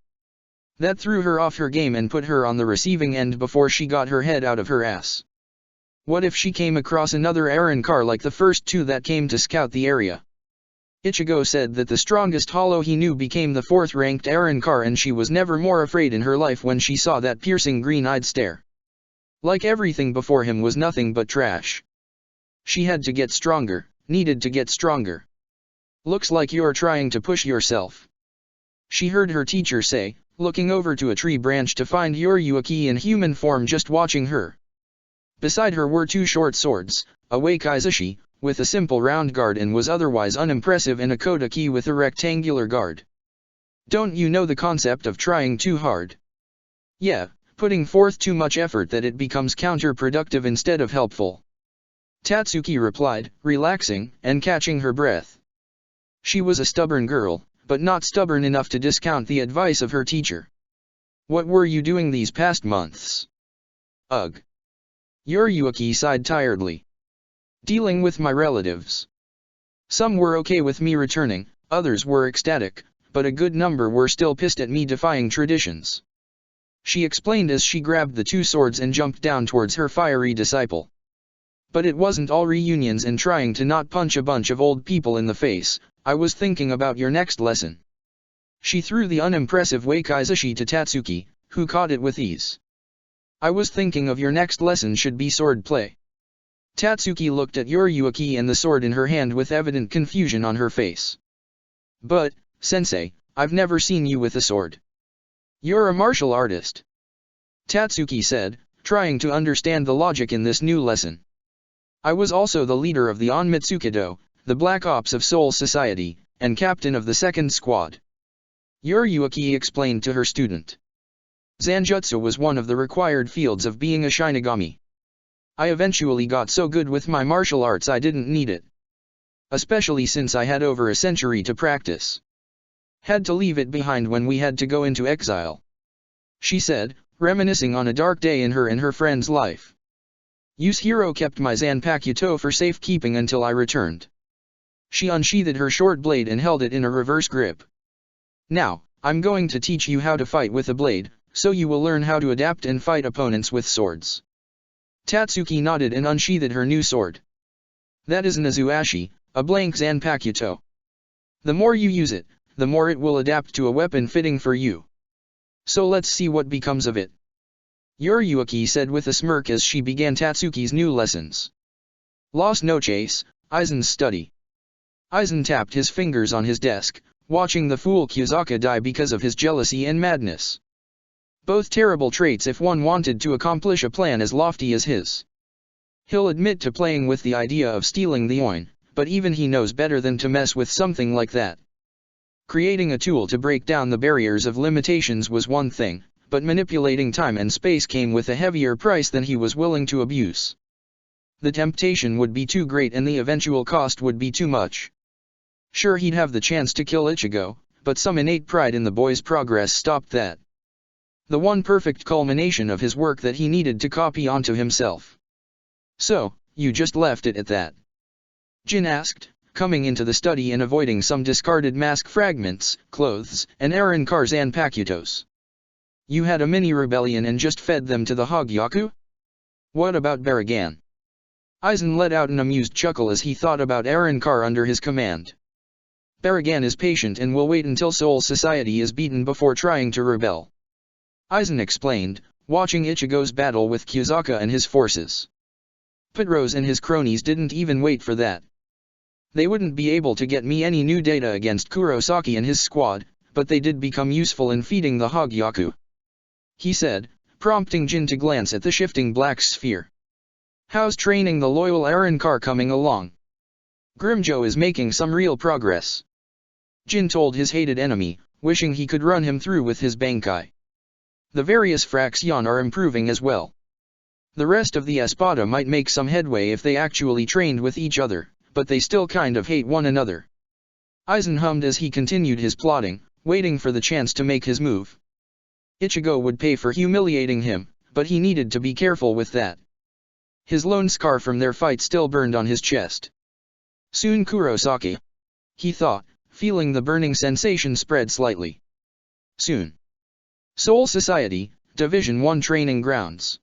That threw her off her game and put her on the receiving end before she got her head out of her ass. What if she came across another Arrancar like the first two that came to scout the area? Ichigo said that the strongest hollow he knew became the fourth-ranked Arrancar and she was never more afraid in her life when she saw that piercing green-eyed stare. Like everything before him was nothing but trash. She had to get stronger, needed to get stronger. Looks like you're trying to push yourself. She heard her teacher say, looking over to a tree branch to find Yoryuki in human form just watching her. Beside her were two short swords, a Wakaizushi, with a simple round guard and was otherwise unimpressive and a Kodaki with a rectangular guard. Don't you know the concept of trying too hard? Yeah, putting forth too much effort that it becomes counterproductive instead of helpful. Tatsuki replied, relaxing, and catching her breath. She was a stubborn girl, but not stubborn enough to discount the advice of her teacher. What were you doing these past months? Ugh. Yoryuki sighed tiredly. Dealing with my relatives. Some were okay with me returning, others were ecstatic, but a good number were still pissed at me defying traditions. She explained as she grabbed the two swords and jumped down towards her fiery disciple. But it wasn't all reunions and trying to not punch a bunch of old people in the face, I was thinking about your next lesson. She threw the unimpressive Wakaizushi to Tatsuki, who caught it with ease. I was thinking of your next lesson should be sword play. Tatsuki looked at Yoryuki and the sword in her hand with evident confusion on her face. But, sensei, I've never seen you with a sword. You're a martial artist. Tatsuki said, trying to understand the logic in this new lesson. I was also the leader of the Onmitsukido, the Black Ops of Soul Society, and captain of the second squad. Yoryuki explained to her student. Zanjutsu was one of the required fields of being a Shinigami. I eventually got so good with my martial arts I didn't need it. Especially since I had over a century to practice. Had to leave it behind when we had to go into exile. She said, reminiscing on a dark day in her and her friend's life. Yuzhiro kept my Zanpakuto for safekeeping until I returned. She unsheathed her short blade and held it in a reverse grip. Now, I'm going to teach you how to fight with a blade, so you will learn how to adapt and fight opponents with swords. Tatsuki nodded and unsheathed her new sword. That is an Azuashi, a blank Zanpakuto. The more you use it, the more it will adapt to a weapon fitting for you. So let's see what becomes of it. Yoryuki said with a smirk as she began Tatsuki's new lessons. Las noches, Aizen's study. Aizen tapped his fingers on his desk, watching the fool Kyuzaka die because of his jealousy and madness. Both terrible traits if one wanted to accomplish a plan as lofty as his. He'll admit to playing with the idea of stealing the oin, but even he knows better than to mess with something like that. Creating a tool to break down the barriers of limitations was one thing, but manipulating time and space came with a heavier price than he was willing to abuse. The temptation would be too great and the eventual cost would be too much. Sure, he'd have the chance to kill Ichigo, but some innate pride in the boy's progress stopped that. The one perfect culmination of his work that he needed to copy onto himself. So, you just left it at that? Jin asked, coming into the study and avoiding some discarded mask fragments, clothes, and Arrancar Zanpakutos. You had a mini-rebellion and just fed them to the Hogyaku? What about Baragan? Aizen let out an amused chuckle as he thought about Arrancar under his command. Baragan is patient and will wait until Soul Society is beaten before trying to rebel. Aizen explained, watching Ichigo's battle with Kyuzaka and his forces. Pedros and his cronies didn't even wait for that. They wouldn't be able to get me any new data against Kurosaki and his squad, but they did become useful in feeding the Hogyaku. He said, prompting Jin to glance at the shifting black sphere. How's training the loyal Arrancar coming along? Grimjo is making some real progress. Jin told his hated enemy, wishing he could run him through with his Bankai. The various Fraction are improving as well. The rest of the Espada might make some headway if they actually trained with each other, but they still kind of hate one another. Aizen hummed as he continued his plotting, waiting for the chance to make his move. Ichigo would pay for humiliating him, but he needed to be careful with that. His lone scar from their fight still burned on his chest. Soon Kurosaki, he thought, feeling the burning sensation spread slightly. Soon. Soul Society, Division 1 Training Grounds.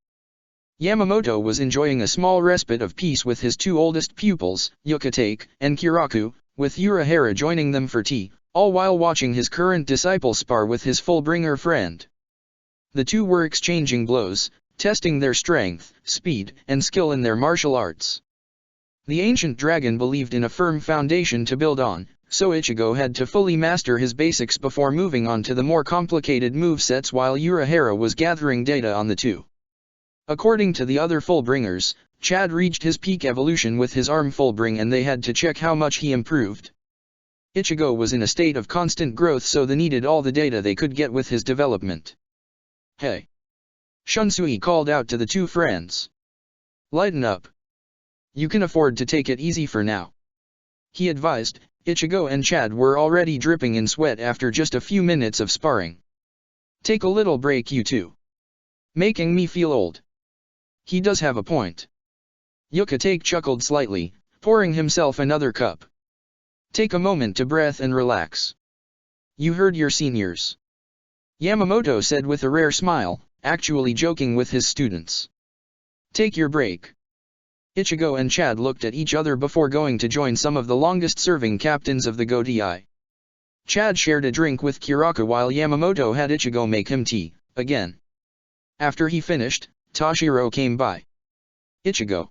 Yamamoto was enjoying a small respite of peace with his two oldest pupils, Yukitake and Kiraku, with Urahara joining them for tea, all while watching his current disciple spar with his full-bringer friend. The two were exchanging blows, testing their strength, speed, and skill in their martial arts. The ancient dragon believed in a firm foundation to build on, so Ichigo had to fully master his basics before moving on to the more complicated movesets while Urahara was gathering data on the two. According to the other full-bringers, Chad reached his peak evolution with his arm full-bring and they had to check how much he improved. Ichigo was in a state of constant growth so they needed all the data they could get with his development. Hey! Shunsui called out to the two friends. Lighten up. You can afford to take it easy for now. He advised. Ichigo and Chad were already dripping in sweat after just a few minutes of sparring. Take a little break you two. Making me feel old. He does have a point. Yukitake chuckled slightly, pouring himself another cup. Take a moment to breath and relax. You heard your seniors. Yamamoto said with a rare smile, actually joking with his students. Take your break. Ichigo and Chad looked at each other before going to join some of the longest-serving captains of the Godai. Chad shared a drink with Kiraku while Yamamoto had Ichigo make him tea, again. After he finished, Toshiro came by. Ichigo.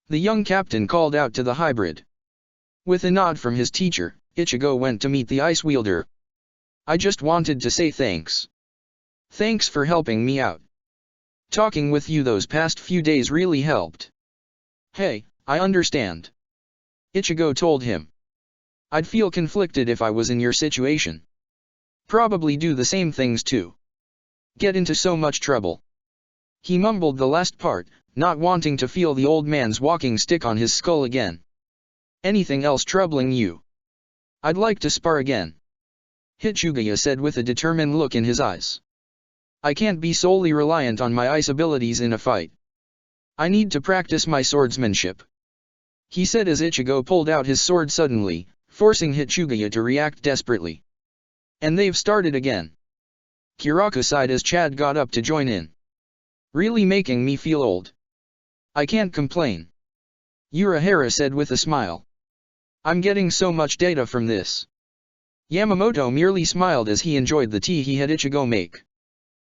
The young captain called out to the hybrid. With a nod from his teacher, Ichigo went to meet the ice wielder. I just wanted to say thanks. Thanks for helping me out. Talking with you those past few days really helped. Hey, I understand. Ichigo told him. I'd feel conflicted if I was in your situation. Probably do the same things too. Get into so much trouble. He mumbled the last part, not wanting to feel the old man's walking stick on his skull again. Anything else troubling you? I'd like to spar again. Hitsugaya said with a determined look in his eyes. I can't be solely reliant on my ice abilities in a fight. I need to practice my swordsmanship. He said as Ichigo pulled out his sword suddenly, forcing Hitsugaya to react desperately. And they've started again. Kiraku sighed as Chad got up to join in. Really making me feel old. I can't complain. Urahara said with a smile. I'm getting so much data from this. Yamamoto merely smiled as he enjoyed the tea he had Ichigo make.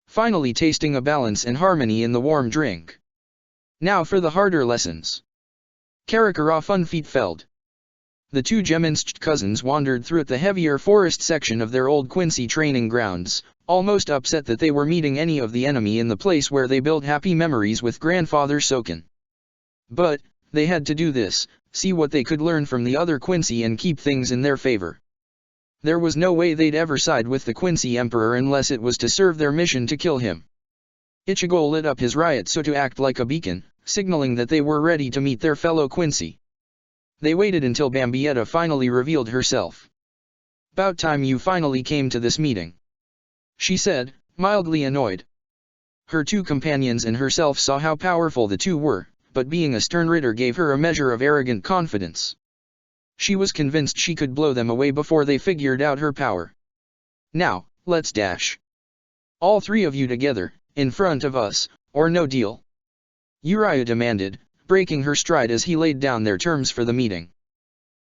Finally tasting a balance and harmony in the warm drink. Now for the harder lessons. Karakura Funfeetfeld. The two Geminst cousins wandered through the heavier forest section of their old Quincy training grounds, almost upset that they were meeting any of the enemy in the place where they built happy memories with grandfather Soken. But, they had to do this, see what they could learn from the other Quincy and keep things in their favor. There was no way they'd ever side with the Quincy Emperor unless it was to serve their mission to kill him. Ichigo lit up his Ryotsu to act like a beacon, signaling that they were ready to meet their fellow Quincy. They waited until Bambietta finally revealed herself. About time you finally came to this meeting. She said, mildly annoyed. Her two companions and herself saw how powerful the two were, but being a stern ritter gave her a measure of arrogant confidence. She was convinced she could blow them away before they figured out her power. Now, let's dash. All three of you together, in front of us, or no deal. Uriah demanded, breaking her stride as he laid down their terms for the meeting.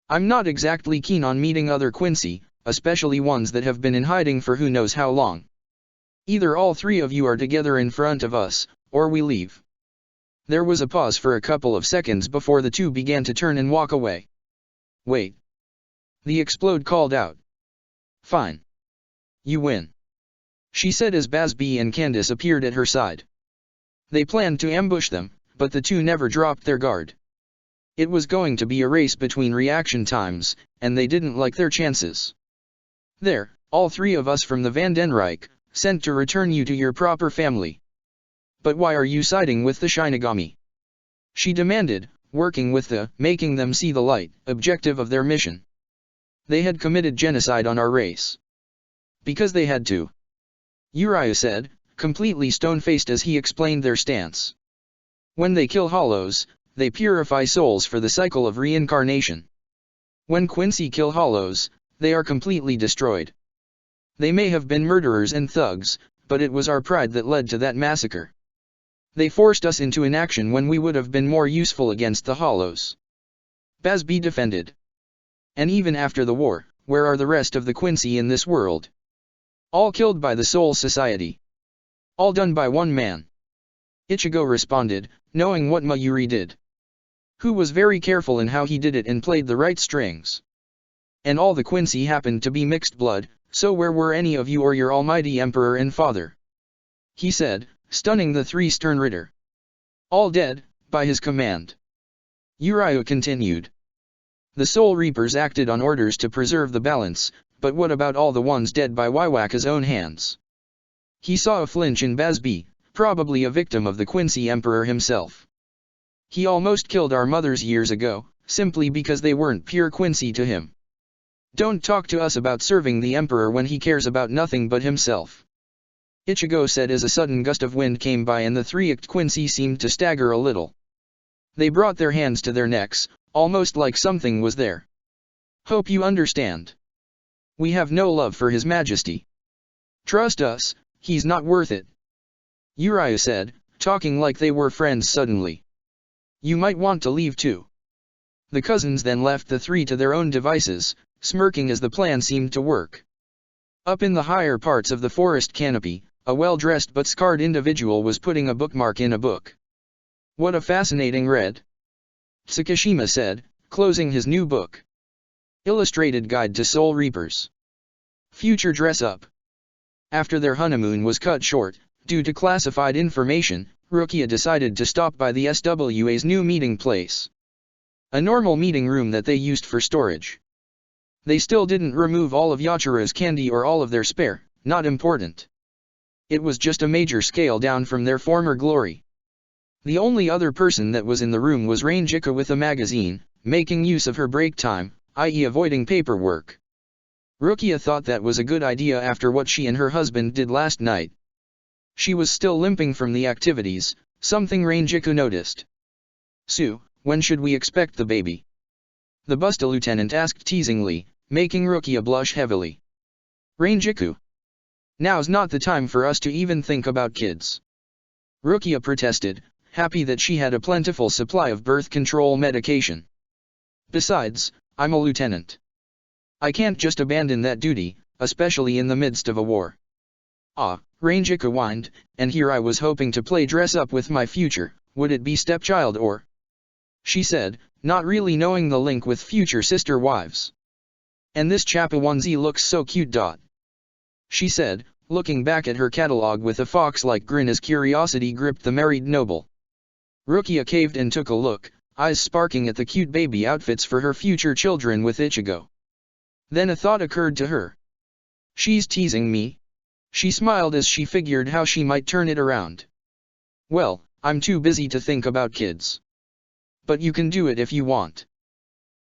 I'm not exactly keen on meeting other Quincy, especially ones that have been in hiding for who knows how long. Either all three of you are together in front of us, or we leave. There was a pause for a couple of seconds before the two began to turn and walk away. Wait. The Explode called out. Fine. You win. She said as Basby and Candace appeared at her side. They planned to ambush them, but the two never dropped their guard. It was going to be a race between reaction times, and they didn't like their chances. There, all three of us from the Vandenreich, sent to return you to your proper family. But why are you siding with the Shinigami? She demanded, working with the making them see the light objective of their mission. They had committed genocide on our race. Because they had to. Uriah said, completely stone-faced as he explained their stance. When they kill hollows, they purify souls for the cycle of reincarnation. When Quincy kill hollows, they are completely destroyed. They may have been murderers and thugs, but it was our pride that led to that massacre. They forced us into inaction when we would have been more useful against the hollows. Basby defended. And even after the war, where are the rest of the Quincy in this world? All killed by the Soul Society. All done by one man. Ichigo responded, knowing what Mayuri did. Who was very careful in how he did it and played the right strings. And all the Quincy happened to be mixed blood, so where were any of you or your almighty emperor and father? He said, stunning the three stern Ritter. All dead, by his command. Uriah continued. The Soul Reapers acted on orders to preserve the balance, but what about all the ones dead by Waiwaka's own hands? He saw a flinch in Basby, probably a victim of the Quincy Emperor himself. He almost killed our mothers years ago, simply because they weren't pure Quincy to him. Don't talk to us about serving the Emperor when he cares about nothing but himself. Ichigo said as a sudden gust of wind came by and the three-icked Quincy seemed to stagger a little. They brought their hands to their necks, almost like something was there. Hope you understand. We have no love for His Majesty. Trust us, he's not worth it. Uriah said, talking like they were friends suddenly. You might want to leave too. The cousins then left the three to their own devices, smirking as the plan seemed to work. Up in the higher parts of the forest canopy, a well-dressed but scarred individual was putting a bookmark in a book. What a fascinating read. Tsukishima said, closing his new book. Illustrated Guide to Soul Reapers. Future Dress-Up. After their honeymoon was cut short, due to classified information, Rukia decided to stop by the SWA's new meeting place. A normal meeting room that they used for storage. They still didn't remove all of Yachiro's candy or all of their spare, not important. It was just a major scale down from their former glory. The only other person that was in the room was Rainjika with a magazine, making use of her break time, i.e. avoiding paperwork. Rukia thought that was a good idea after what she and her husband did last night. She was still limping from the activities, something Rainjiku noticed. Sue, when should we expect the baby? The Busta lieutenant asked teasingly, making Rukia blush heavily. Rainjiku. Now's not the time for us to even think about kids. Rukia protested, happy that she had a plentiful supply of birth control medication. Besides, I'm a lieutenant. I can't just abandon that duty, especially in the midst of a war. Ah, Rainjiku whined, and here I was hoping to play dress-up with my future, would it be stepchild or? She said, not really knowing the link with future sister wives. And this Chappa onesie looks so cute. She said, looking back at her catalog with a fox-like grin as curiosity gripped the married noble. Rukia caved and took a look, eyes sparking at the cute baby outfits for her future children with Ichigo. Then a thought occurred to her. She's teasing me? She smiled as she figured how she might turn it around. Well, I'm too busy to think about kids. But you can do it if you want.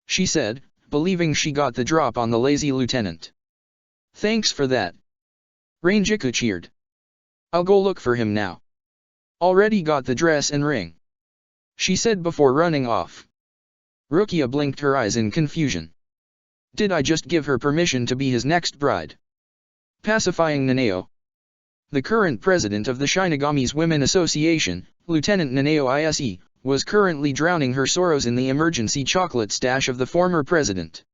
She said, believing she got the drop on the lazy lieutenant. Thanks for that. Rainjiku cheered. I'll go look for him now. Already got the dress and ring. She said before running off. Rukia blinked her eyes in confusion. Did I just give her permission to be his next bride? Pacifying Nanao. The current president of the Shinigami's Women Association, Lieutenant Nanao Ise, was currently drowning her sorrows in the emergency chocolate stash of the former president.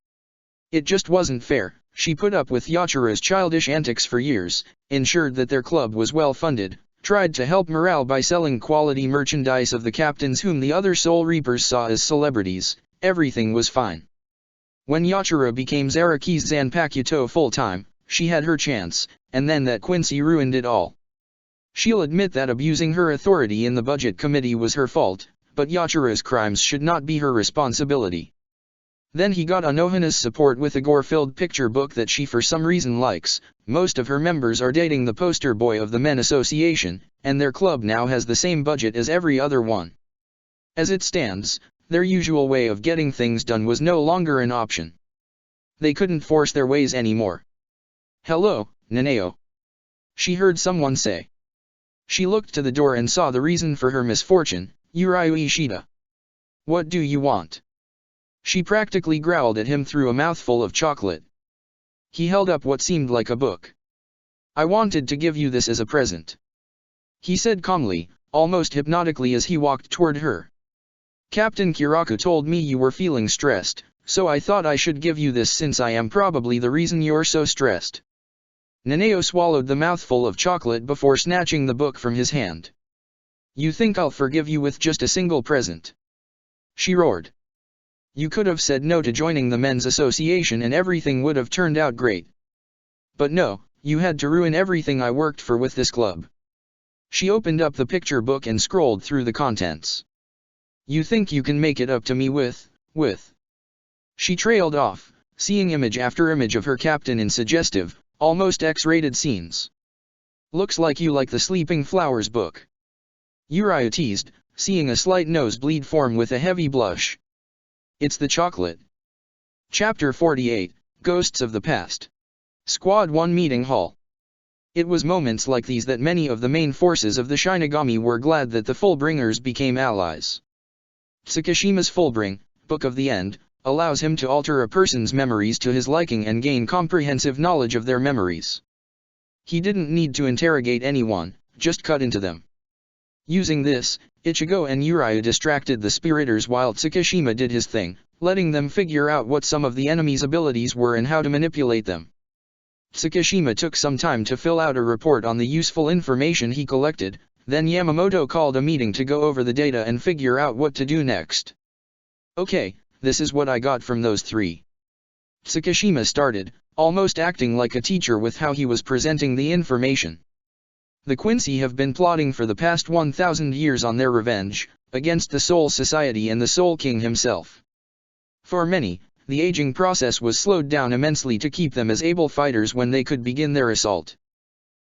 It just wasn't fair. She put up with Yachiro's childish antics for years, ensured that their club was well funded, tried to help morale by selling quality merchandise of the captains whom the other Soul Reapers saw as celebrities. Everything was fine. When Yachiro became Zaraki's Zanpakuto full-time, she had her chance, and then that Quincy ruined it all. She'll admit that abusing her authority in the budget committee was her fault, but Yachiro's crimes should not be her responsibility. Then he got Anohana's support with a gore-filled picture book that she for some reason likes. Most of her members are dating the poster boy of the Men Association, and their club now has the same budget as every other one. As it stands, Their usual way of getting things done was no longer an option. They couldn't force their ways anymore. "Hello, Nanao," she heard someone say. She looked to the door and saw the reason for her misfortune, Urayu Ishida. "What do you want?" She practically growled at him through a mouthful of chocolate. He held up what seemed like a book. "I wanted to give you this as a present," he said calmly, almost hypnotically as he walked toward her. "Captain Kiraku told me you were feeling stressed, so I thought I should give you this since I am probably the reason you're so stressed." Nanao swallowed the mouthful of chocolate before snatching the book from his hand. "You think I'll forgive you with just a single present?" she roared. "You could have said no to joining the men's association and everything would have turned out great. But no, you had to ruin everything I worked for with this club." She opened up the picture book and scrolled through the contents. "You think you can make it up to me with. She trailed off, seeing image after image of her captain in suggestive, almost X-rated scenes. "Looks like you like the Sleeping Flowers book," Uriah teased, seeing a slight nosebleed form with a heavy blush. "It's the chocolate." Chapter 48, Ghosts of the Past. Squad 1 Meeting Hall. It was moments like these that many of the main forces of the Shinigami were glad that the Fullbringers became allies. Tsukishima's Fullbring, Book of the End, allows him to alter a person's memories to his liking and gain comprehensive knowledge of their memories. He didn't need to interrogate anyone, just cut into them. Using this, Ichigo and Uriah distracted the Spiriters while Tsukishima did his thing, letting them figure out what some of the enemy's abilities were and how to manipulate them. Tsukishima took some time to fill out a report on the useful information he collected, then Yamamoto called a meeting to go over the data and figure out what to do next. "Okay, this is what I got from those three," Tsukishima started, almost acting like a teacher with how he was presenting the information. "The Quincy have been plotting for the past 1,000 years on their revenge, against the Soul Society and the Soul King himself. For many, the aging process was slowed down immensely to keep them as able fighters when they could begin their assault.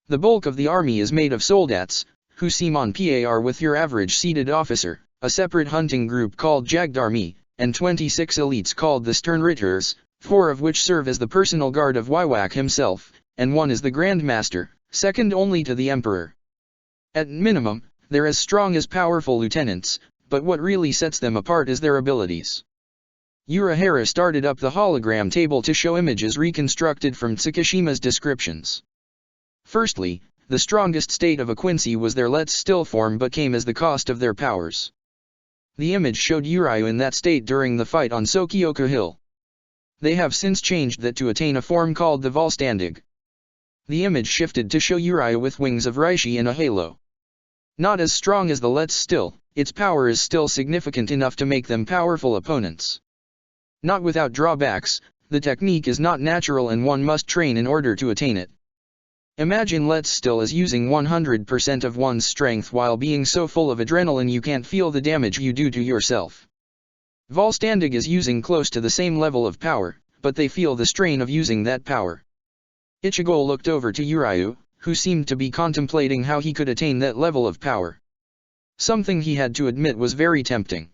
The bulk of the army is made of soldats, who seem on par with your average seated officer, a separate hunting group called Jagdarmi, and 26 elites called the Sternritters, 4 of which serve as the personal guard of Waiwak himself, and 1 is the Grand Master, second only to the Emperor. At minimum, they're as strong as powerful lieutenants, but what really sets them apart is their abilities." Urahara started up the hologram table to show images reconstructed from Tsukishima's descriptions. Firstly, the strongest state of a Quincy was their Let's Still form but came as the cost of their powers. The image showed Uriah in that state during the fight on Sokioku Hill. They have since changed that to attain a form called the Volstandig. The image shifted to show Uriah with wings of Reishi and a halo. Not as strong as the Let's Still, its power is still significant enough to make them powerful opponents. Not without drawbacks, the technique is not natural and one must train in order to attain it. Imagine Let's Still as using 100% of one's strength while being so full of adrenaline you can't feel the damage you do to yourself. Volstandig is using close to the same level of power, but they feel the strain of using that power. Ichigo looked over to Uriah, who seemed to be contemplating how he could attain that level of power. Something he had to admit was very tempting.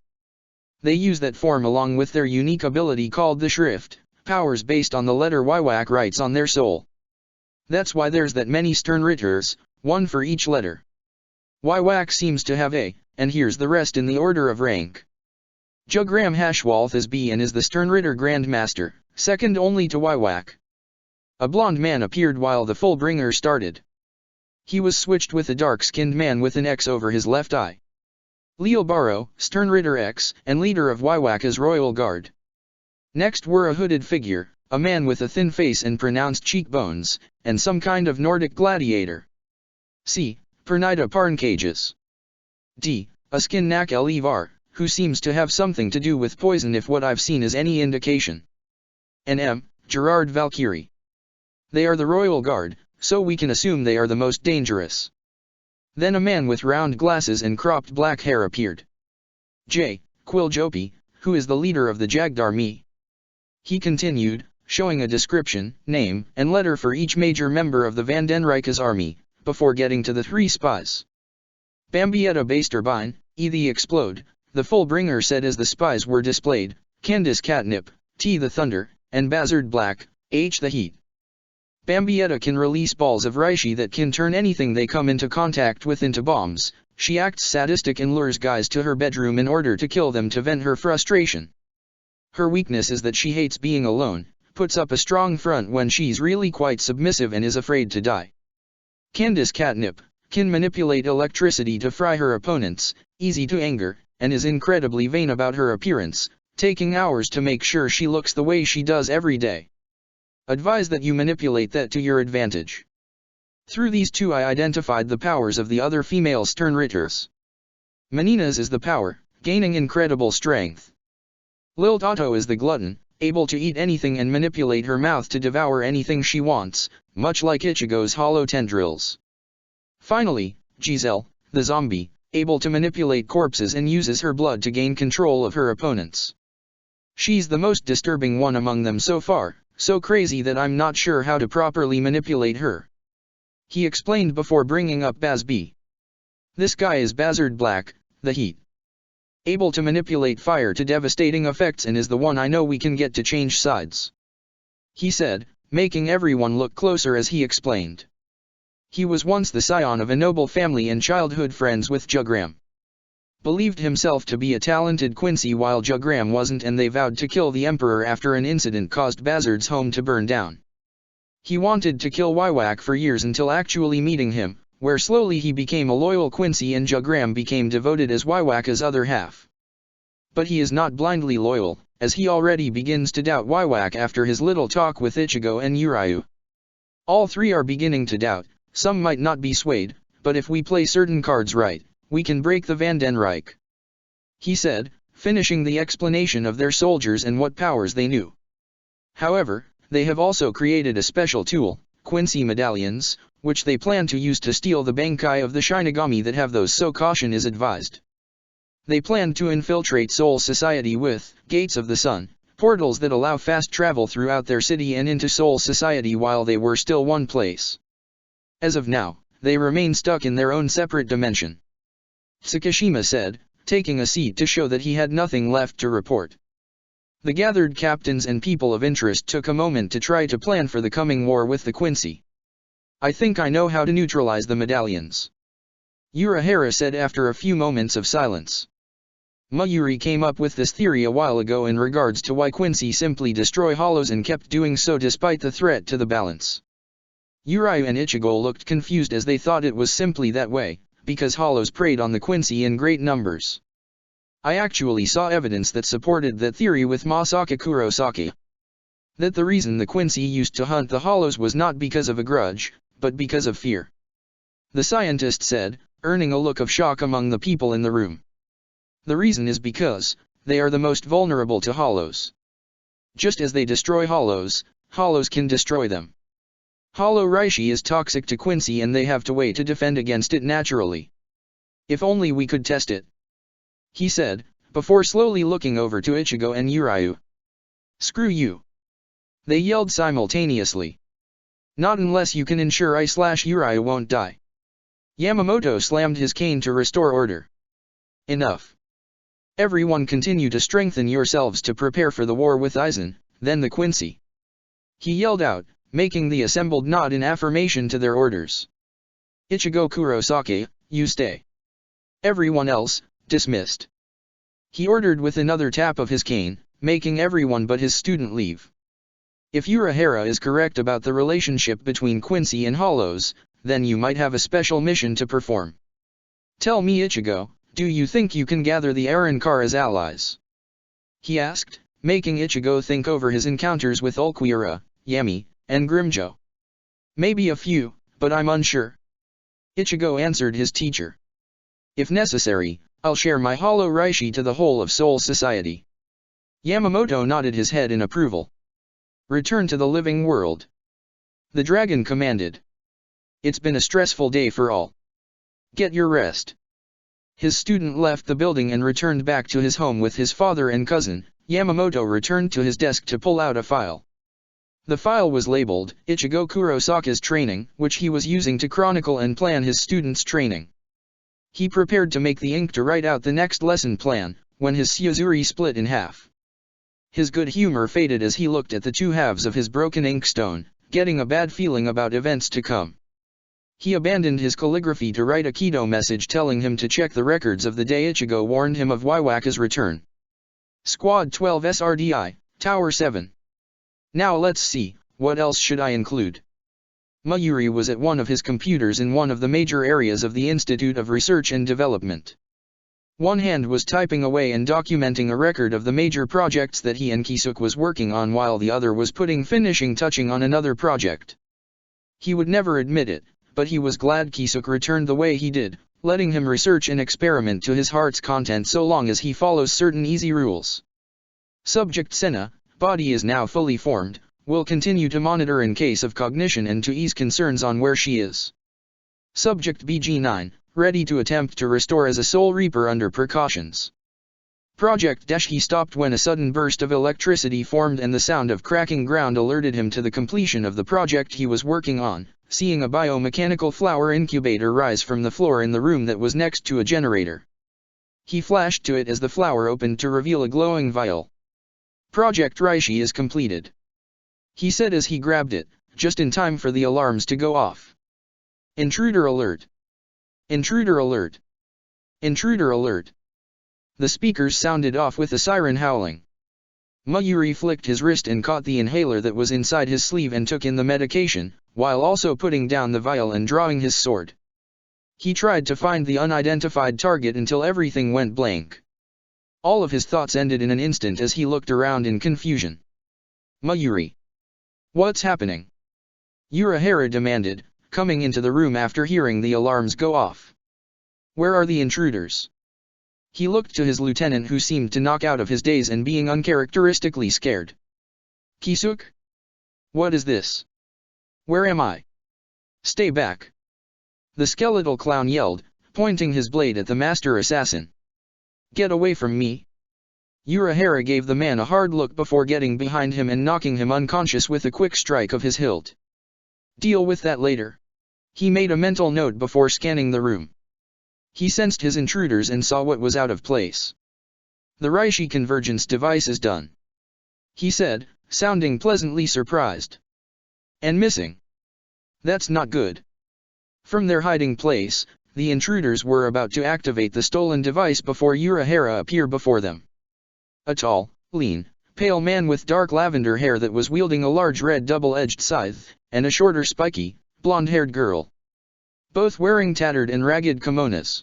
They use that form along with their unique ability called the Shrift, powers based on the letter Waiwak writes on their soul. That's why there's that many Sternritters, 1 for each letter. Waiwak seems to have A, and here's the rest in the order of rank. Jugram Hashwalth is B and is the Sternritter Grand Master, second only to Waiwak. A blond man appeared while the Fullbringer started. He was switched with a dark-skinned man with an X over his left eye. Leo Barrow, Sternritter X, and leader of Waiwak's Royal Guard. Next were a hooded figure, a man with a thin face and pronounced cheekbones, and some kind of Nordic gladiator. C. Pernida Parncages. D. A Skinnak Elivar, who seems to have something to do with poison if what I've seen is any indication. And M. Gerard Valkyrie. They are the Royal Guard, so we can assume they are the most dangerous. Then a man with round glasses and cropped black hair appeared. J. Quiljopi, who is the leader of the Jagdarmi. He continued, showing a description, name, and letter for each major member of the Vandenrijke's army, before getting to the 3 spies. Bambietta Basterbine, E. the Explode, the Fullbringer said as the spies were displayed, Candace Catnip, T the Thunder, and Buzzard Black, H the Heat. Bambietta can release balls of Reishi that can turn anything they come into contact with into bombs. She acts sadistic and lures guys to her bedroom in order to kill them to vent her frustration. Her weakness is that she hates being alone, puts up a strong front when she's really quite submissive and is afraid to die. Candace Catnip can manipulate electricity to fry her opponents, easy to anger, and is incredibly vain about her appearance, taking hours to make sure she looks the way she does every day. Advise that you manipulate that to your advantage. Through these two I identified the powers of the other female Sternritters. Menina's is the power, gaining incredible strength. Lil Otto is the glutton, able to eat anything and manipulate her mouth to devour anything she wants, much like Ichigo's hollow tendrils. Finally, Giselle, the zombie, able to manipulate corpses and uses her blood to gain control of her opponents. She's the most disturbing one among them so far, so crazy that I'm not sure how to properly manipulate her. He explained before bringing up Baz B. This guy is Buzzard Black, the Heat. Able to manipulate fire to devastating effects and is the one I know we can get to change sides. He said, making everyone look closer as he explained. He was once the scion of a noble family and childhood friends with Jugram. Believed himself to be a talented Quincy while Jugram wasn't, and they vowed to kill the Emperor after an incident caused Buzzard's home to burn down. He wanted to kill Wywak for years until actually meeting him, where slowly he became a loyal Quincy and Jugram became devoted as Wywak's other half. But he is not blindly loyal, as he already begins to doubt Wywak after his little talk with Ichigo and Urayu. All three are beginning to doubt. Some might not be swayed, but if we play certain cards right, we can break the Vandenreich. He said, finishing the explanation of their soldiers and what powers they knew. However, they have also created a special tool, Quincy medallions, which they plan to use to steal the Bankai of the Shinigami that have those, so caution is advised. They plan to infiltrate Soul Society with Gates of the Sun, portals that allow fast travel throughout their city and into Soul Society while they were still one place. As of now, they remain stuck in their own separate dimension. Tsukishima said, taking a seat to show that he had nothing left to report. The gathered captains and people of interest took a moment to try to plan for the coming war with the Quincy. I think I know how to neutralize the medallions. Urahara said after a few moments of silence. Mayuri came up with this theory a while ago in regards to why Quincy simply destroy hollows and kept doing so despite the threat to the balance. Urayu and Ichigo looked confused as they thought it was simply that way, because hollows preyed on the Quincy in great numbers. I actually saw evidence that supported that theory with Masaka Kurosaki. That the reason the Quincy used to hunt the hollows was not because of a grudge, but because of fear. The scientist said, earning a look of shock among the people in the room. The reason is because they are the most vulnerable to hollows. Just as they destroy hollows, hollows can destroy them. Hollow Reishi is toxic to Quincy and they have to wait to defend against it naturally. If only we could test it. He said, before slowly looking over to Ichigo and Urayu. Screw you. They yelled simultaneously. Not unless you can ensure I/Urayu won't die. Yamamoto slammed his cane to restore order. Enough. Everyone continue to strengthen yourselves to prepare for the war with Aizen, then the Quincy. He yelled out, making the assembled nod in affirmation to their orders. Ichigo Kurosaki, you stay. Everyone else, dismissed. He ordered with another tap of his cane, making everyone but his student leave. If Urahara is correct about the relationship between Quincy and hollows, then you might have a special mission to perform. Tell me, Ichigo, do you think you can gather the Arrancar as allies? He asked, making Ichigo think over his encounters with Ulquiorra, Yami, and Grimjo. Maybe a few, but I'm unsure. Ichigo answered his teacher. If necessary, I'll share my hollow Reishi to the whole of Soul Society. Yamamoto nodded his head in approval. Return to the living world. The dragon commanded. It's been a stressful day for all. Get your rest. His student left the building and returned back to his home with his father and cousin. Yamamoto returned to his desk to pull out a file. The file was labeled, Ichigo Kurosaki's training, which he was using to chronicle and plan his students' training. He prepared to make the ink to write out the next lesson plan, when his Syuzuri split in half. His good humor faded as he looked at the two halves of his broken inkstone, getting a bad feeling about events to come. He abandoned his calligraphy to write a Kido message telling him to check the records of the day Ichigo warned him of Iwaka's return. Squad 12 SRDI, Tower 7. Now let's see, what else should I include? Mayuri was at one of his computers in one of the major areas of the Institute of Research and Development. One hand was typing away and documenting a record of the major projects that he and Kisuke was working on while the other was putting finishing touching on another project. He would never admit it, but he was glad Kisuke returned the way he did, letting him research and experiment to his heart's content so long as he follows certain easy rules. Subject Senna, body is now fully formed, will continue to monitor in case of cognition and to ease concerns on where she is. Subject BG9, ready to attempt to restore as a Soul Reaper under precautions. Project He stopped when a sudden burst of electricity formed and the sound of cracking ground alerted him to the completion of the project he was working on, seeing a biomechanical flower incubator rise from the floor in the room that was next to a generator. He flashed to it as the flower opened to reveal a glowing vial. Project Reishi is completed, he said as he grabbed it, just in time for the alarms to go off. Intruder alert! Intruder alert! Intruder alert! The speakers sounded off with a siren howling. Mayuri flicked his wrist and caught the inhaler that was inside his sleeve and took in the medication, while also putting down the vial and drawing his sword. He tried to find the unidentified target until everything went blank. All of his thoughts ended in an instant as he looked around in confusion. Mayuri! What's happening? Urahara demanded, coming into the room after hearing the alarms go off. Where are the intruders? He looked to his lieutenant who seemed to knock out of his daze and being uncharacteristically scared. Kisuke? What is this? Where am I? Stay back! The skeletal clown yelled, pointing his blade at the master assassin. Get away from me! Urahara gave the man a hard look before getting behind him and knocking him unconscious with a quick strike of his hilt. Deal with that later. He made a mental note before scanning the room. He sensed his intruders and saw what was out of place. The Reishi convergence device is done, he said, sounding pleasantly surprised. And missing. That's not good. From their hiding place, the intruders were about to activate the stolen device before Urahara appeared before them. A tall, lean, pale man with dark lavender hair that was wielding a large red double-edged scythe, and a shorter spiky, blonde-haired girl. Both wearing tattered and ragged kimonos.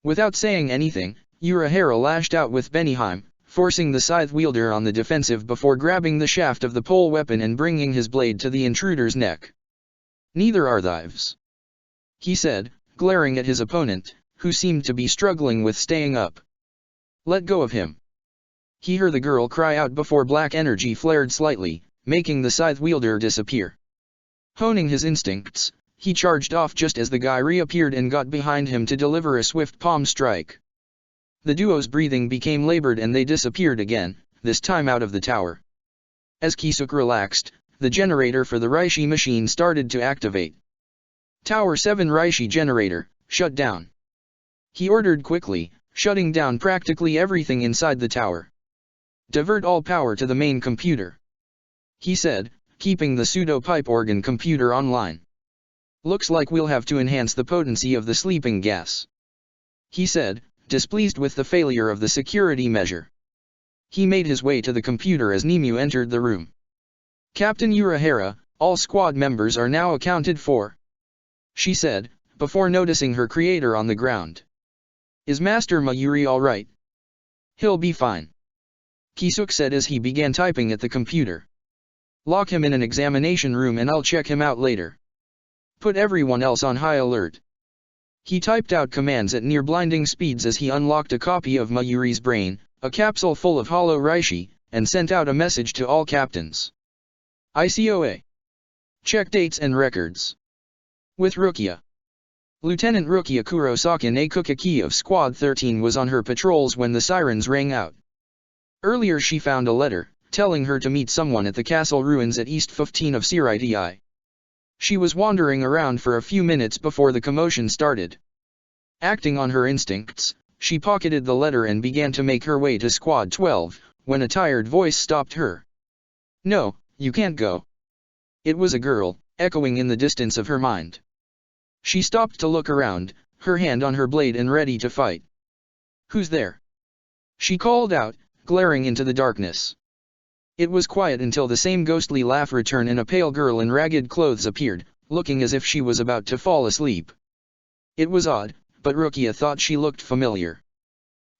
Without saying anything, Urahara lashed out with Benihime, forcing the scythe wielder on the defensive before grabbing the shaft of the pole weapon and bringing his blade to the intruder's neck. Neither are thieves, he said, glaring at his opponent, who seemed to be struggling with staying up. Let go of him. He heard the girl cry out before black energy flared slightly, making the scythe wielder disappear. Honing his instincts, he charged off just as the guy reappeared and got behind him to deliver a swift palm strike. The duo's breathing became labored and they disappeared again, this time out of the tower. As Kisuke relaxed, the generator for the Reishi machine started to activate. Tower 7 Reishi generator, shut down. He ordered quickly, shutting down practically everything inside the tower. Divert all power to the main computer, he said, keeping the pseudo-pipe organ computer online. Looks like we'll have to enhance the potency of the sleeping gas, he said, displeased with the failure of the security measure. He made his way to the computer as Nemu entered the room. Captain Urahara, all squad members are now accounted for, she said, before noticing her creator on the ground. Is Master Mayuri alright? He'll be fine, Kisuke said as he began typing at the computer. Lock him in an examination room and I'll check him out later. Put everyone else on high alert. He typed out commands at near blinding speeds as he unlocked a copy of Mayuri's brain, a capsule full of hollow Reishi, and sent out a message to all captains. ICOA. Check dates and records. With Rukia. Lieutenant Rukia Kurosaki Kukaki of Squad 13 was on her patrols when the sirens rang out. Earlier she found a letter, telling her to meet someone at the castle ruins at East 15 of Siriti. She was wandering around for a few minutes before the commotion started. Acting on her instincts, She pocketed the letter and began to make her way to Squad 12, when a tired voice stopped her. "No, you can't go." It was a girl, echoing in the distance of her mind. She stopped to look around, her hand on her blade and ready to fight. "Who's there?" she called out, glaring into the darkness. It was quiet until the same ghostly laugh returned and a pale girl in ragged clothes appeared, looking as if she was about to fall asleep. It was odd, but Rukia thought she looked familiar.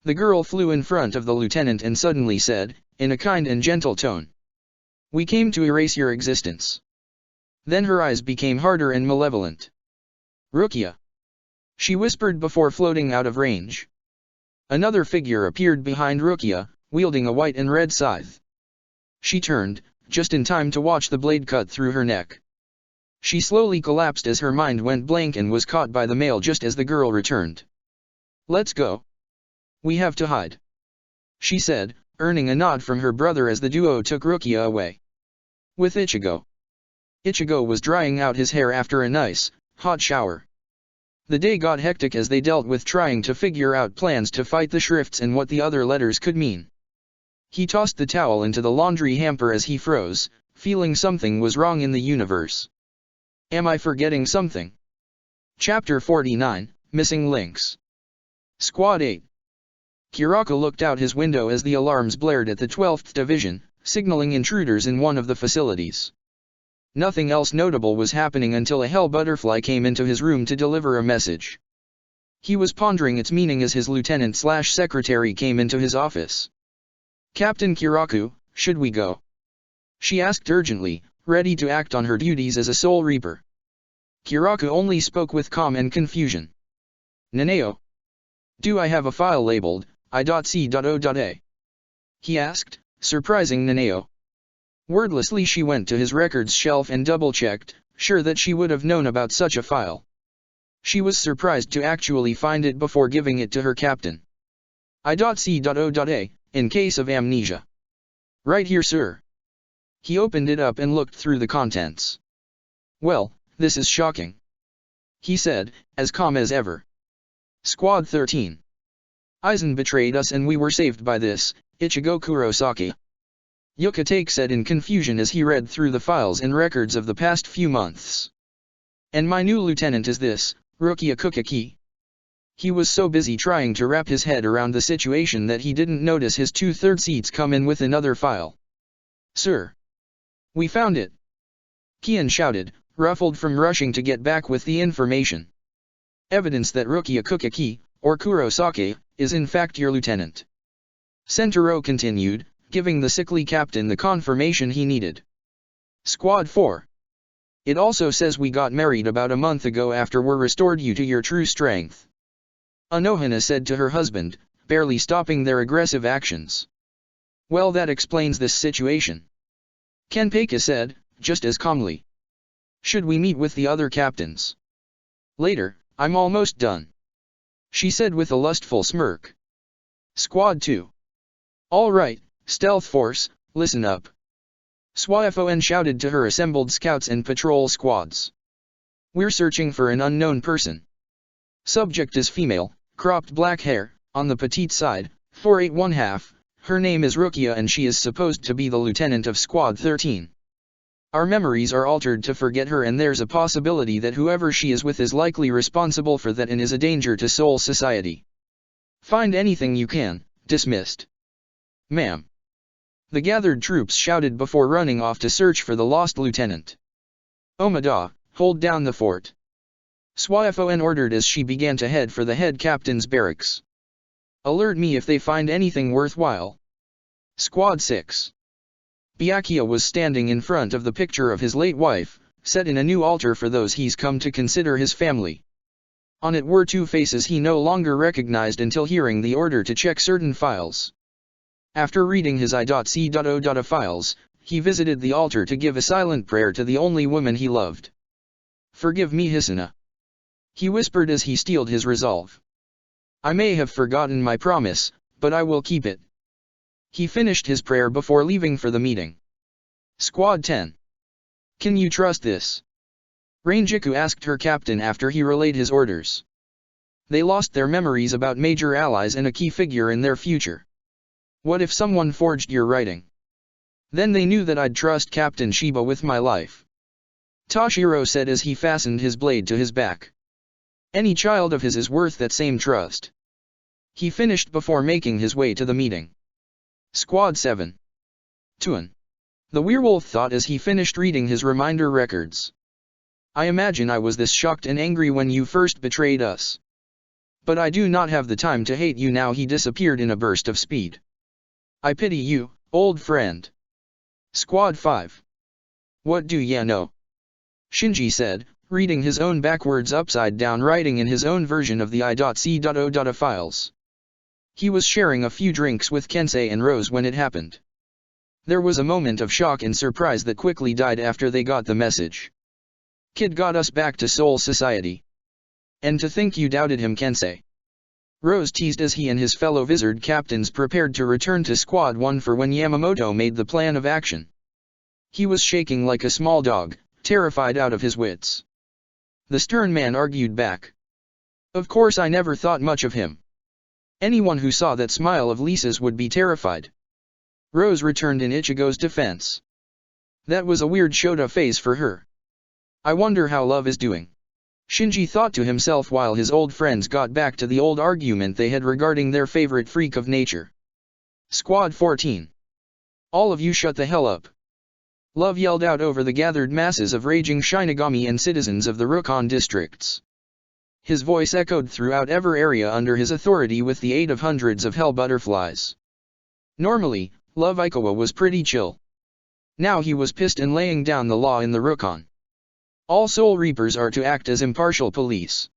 The girl flew in front of the lieutenant and suddenly said, in a kind and gentle tone, "We came to erase your existence." Then her eyes became harder and malevolent. "Rukia," she whispered before floating out of range. Another figure appeared behind Rukia, wielding a white and red scythe. She turned, just in time to watch the blade cut through her neck. She slowly collapsed as her mind went blank and was caught by the male just as the girl returned. "Let's go. We have to hide," she said, earning a nod from her brother as the duo took Rukia away. With Ichigo. Ichigo was drying out his hair after a nice, hot shower. The day got hectic as they dealt with trying to figure out plans to fight the Shrifts and what the other letters could mean. He tossed the towel into the laundry hamper as he froze, feeling something was wrong in the universe. Am I forgetting something? Chapter 49, Missing Links. Squad 8. Kiraku looked out his window as the alarms blared at the 12th Division, signaling intruders in one of the facilities. Nothing else notable was happening until a hell butterfly came into his room to deliver a message. He was pondering its meaning as his lieutenant/secretary came into his office. "Captain Kiraku, should we go?" she asked urgently, ready to act on her duties as a Soul Reaper. Kiraku only spoke with calm and confusion. "Naneo. Do I have a file labeled I.C.O.A?" he asked, surprising Naneo. Wordlessly she went to his records shelf and double-checked, sure that she would have known about such a file. She was surprised to actually find it before giving it to her captain. I.C.O.A, in case of amnesia. "Right here, sir." He opened it up and looked through the contents. "Well, this is shocking," he said, as calm as ever. "Squad 13. Aizen betrayed us and we were saved by this, Ichigo Kurosaki," Yukatake said in confusion as he read through the files and records of the past few months. "And my new lieutenant is this, Rukia Kukaki." He was so busy trying to wrap his head around the situation that he didn't notice his 2/3 seats come in with another file. "Sir. We found it!" Kian shouted, ruffled from rushing to get back with the information. "Evidence that Rukia Kukaki, or Kurosaki, is in fact your lieutenant," Sentaro continued, giving the sickly captain the confirmation he needed. "Squad 4. It also says we got married about a month ago after we're restored you to your true strength," Anohana said to her husband, barely stopping their aggressive actions. "Well, that explains this situation," Kenpeka said, just as calmly. "Should we meet with the other captains?" "Later, I'm almost done," she said with a lustful smirk. Squad 2. "All right, Stealth Force, listen up," Swafon shouted to her assembled scouts and patrol squads. "We're searching for an unknown person. Subject is female, cropped black hair, on the petite side, 4'8½ Her name is Rukia and she is supposed to be the lieutenant of Squad 13. Our memories are altered to forget her and there's a possibility that whoever she is with is likely responsible for that and is a danger to Soul Society. Find anything you can." Dismissed. "Ma'am." The gathered troops shouted before running off to search for the lost lieutenant. "Omada, hold down the fort," Swafon ordered as she began to head for the head captain's barracks. "Alert me if they find anything worthwhile." Squad 6. Byakuya was standing in front of the picture of his late wife, set in a new altar for those he's come to consider his family. On it were two faces he no longer recognized until hearing the order to check certain files. After reading his I.C.O. files, he visited the altar to give a silent prayer to the only woman he loved. "Forgive me, Hisuna," he whispered as he steeled his resolve. "I may have forgotten my promise, but I will keep it." He finished his prayer before leaving for the meeting. Squad 10. "Can you trust this?" Rangiku asked her captain after he relayed his orders. They lost their memories about major allies and a key figure in their future. What if someone forged your writing? Then they knew that I'd trust Captain Shiba with my life. Toshiro said as he fastened his blade to his back. Any child of his is worth that same trust. He finished before making his way to the meeting. Squad 7. Tuan. The werewolf thought as he finished reading his reminder records. I imagine I was this shocked and angry when you first betrayed us. But I do not have the time to hate you now. He disappeared in a burst of speed. I pity you, old friend. Squad 5. What do ya know? Shinji said, reading his own backwards upside down writing in his own version of the I.C.O. files. He was sharing a few drinks with Kensei and Rose when it happened. There was a moment of shock and surprise that quickly died after they got the message. Kid got us back to Soul Society. And to think you doubted him, Kensei. Rose teased as he and his fellow Vizard captains prepared to return to Squad 1 for when Yamamoto made the plan of action. He was shaking like a small dog, terrified out of his wits. The stern man argued back. Of course I never thought much of him. Anyone who saw that smile of Lisa's would be terrified. Rose returned in Ichigo's defense. That was a weird Shota phase for her. I wonder how Love is doing. Shinji thought to himself while his old friends got back to the old argument they had regarding their favorite freak of nature. Squad 14. All of you shut the hell up. Love yelled out over the gathered masses of raging Shinigami and citizens of the Rukon districts. His voice echoed throughout every area under his authority with the aid of hundreds of hell butterflies. Normally, Love Ikawa was pretty chill. Now he was pissed and laying down the law in the Rukon. All Soul Reapers are to act as impartial police.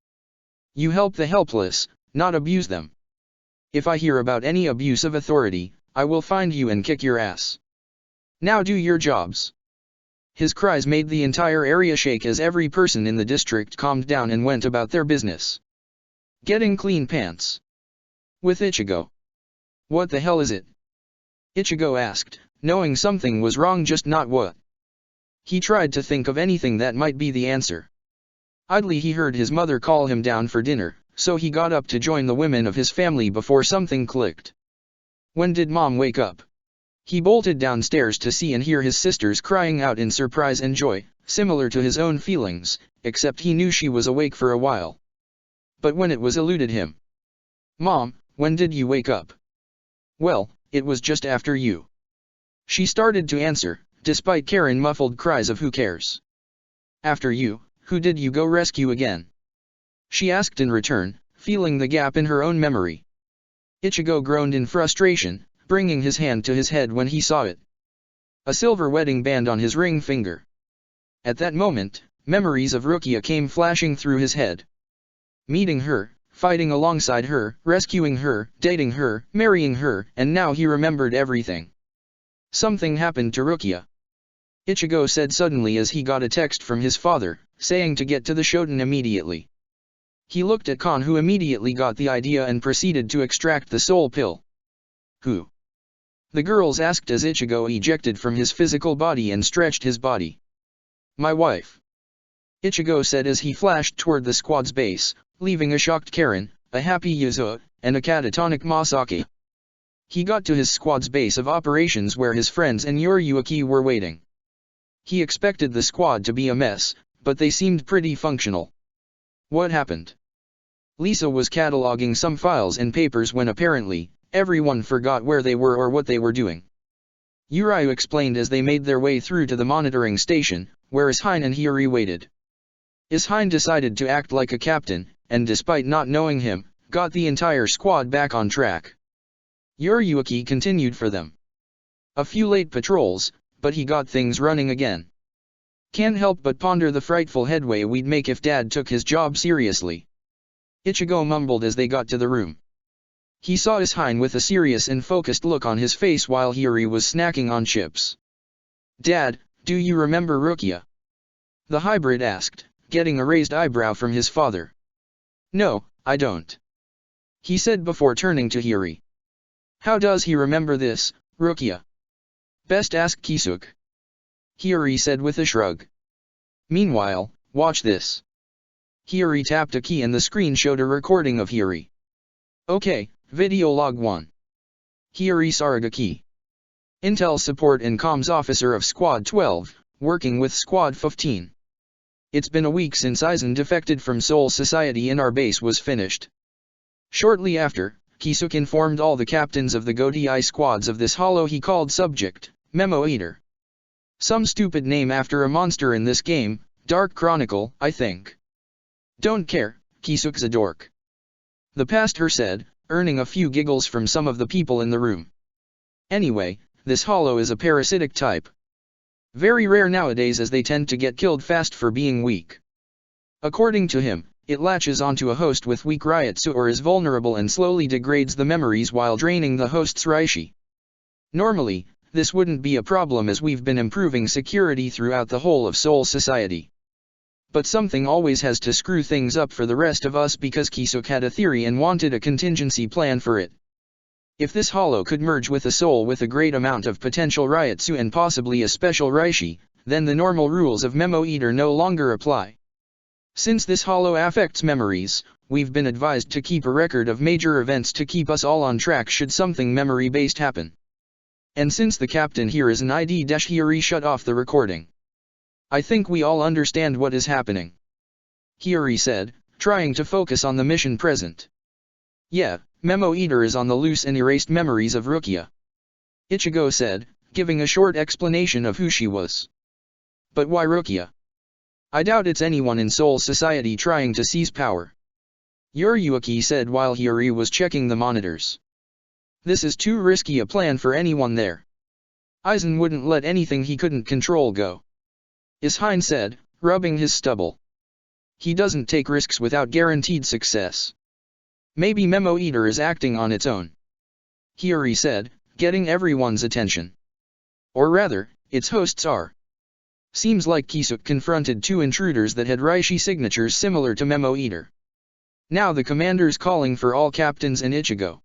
You help the helpless, not abuse them. If I hear about any abuse of authority, I will find you and kick your ass. Now do your jobs. His cries made the entire area shake as every person in the district calmed down and went about their business. Getting clean pants. With Ichigo. What the hell is it? Ichigo asked, knowing something was wrong, just not what. He tried to think of anything that might be the answer. Idly he heard his mother call him down for dinner, so he got up to join the women of his family before something clicked. When did Mom wake up? He bolted downstairs to see and hear his sisters crying out in surprise and joy, similar to his own feelings, except he knew she was awake for a while. But when it was eluded him. Mom, when did you wake up? Well, it was just after you. She started to answer, despite Karen muffled cries of who cares. After you, who did you go rescue again? She asked in return, feeling the gap in her own memory. Ichigo groaned in frustration, bringing his hand to his head when he saw it. A silver wedding band on his ring finger. At that moment, memories of Rukia came flashing through his head. Meeting her, fighting alongside her, rescuing her, dating her, marrying her, and now he remembered everything. Something happened to Rukia. Ichigo said suddenly as he got a text from his father, saying to get to the Shoten immediately. He looked at Kon, who immediately got the idea and proceeded to extract the soul pill. Who? The girls asked as Ichigo ejected from his physical body and stretched his body. My wife. Ichigo said as he flashed toward the squad's base, leaving a shocked Karen, a happy Yuzua, and a catatonic Masaki. He got to his squad's base of operations where his friends and Yoriyuki were waiting. He expected the squad to be a mess, but they seemed pretty functional. What happened? Lisa was cataloging some files and papers when apparently, everyone forgot where they were or what they were doing. Uriu explained as they made their way through to the monitoring station, where Ishine and Hiyori waited. Ishine decided to act like a captain, and despite not knowing him, got the entire squad back on track. Yoriyuki continued for them. A few late patrols, but he got things running again. Can't help but ponder the frightful headway we'd make if Dad took his job seriously. Ichigo mumbled as they got to the room. He saw Ishine with a serious and focused look on his face while Hiyori was snacking on chips. Dad, do you remember Rukia? The hybrid asked, getting a raised eyebrow from his father. No, I don't. He said before turning to Hiyori. How does he remember this, Rukia? Best ask Kisuke. Hiyori said with a shrug. Meanwhile, watch this. Hiyori tapped a key and the screen showed a recording of Hiyori. Okay, video log 1. Hiyori Saragaki. Intel Support and Comms Officer of Squad 12, working with Squad 15. It's been a week since Aizen defected from Soul Society and our base was finished. Shortly after, Kisuk informed all the captains of the Go-Di squads of this hollow he called subject, Memo Eater. Some stupid name after a monster in this game, Dark Chronicle, I think. Don't care, Kisuk's a dork. The pastor said, earning a few giggles from some of the people in the room. Anyway, this hollow is a parasitic type. Very rare nowadays as they tend to get killed fast for being weak. According to him, it latches onto a host with weak Ryatsu or is vulnerable and slowly degrades the memories while draining the host's Reishi. Normally, this wouldn't be a problem as we've been improving security throughout the whole of Soul Society. But something always has to screw things up for the rest of us because Kisuk had a theory and wanted a contingency plan for it. If this hollow could merge with a soul with a great amount of potential Ryatsu and possibly a special Reishi, then the normal rules of Memo Eater no longer apply. Since this hollow affects memories, we've been advised to keep a record of major events to keep us all on track should something memory-based happen. And since the captain here is an ID-Hiyori shut off the recording. I think we all understand what is happening. Hiyori said, trying to focus on the mission present. Yeah, Memo Eater is on the loose and erased memories of Rukia. Ichigo said, giving a short explanation of who she was. But why Rukia? I doubt it's anyone in Soul Society trying to seize power. Yuriuki said while Hiyori was checking the monitors. This is too risky a plan for anyone there. Aizen wouldn't let anything he couldn't control go. Ishine said, rubbing his stubble. He doesn't take risks without guaranteed success. Maybe Memo Eater is acting on its own. Hiyori said, getting everyone's attention. Or rather, its hosts are. Seems like Kisuk confronted two intruders that had Reishi signatures similar to Memo Eater. Now the commander's calling for all captains and Ichigo.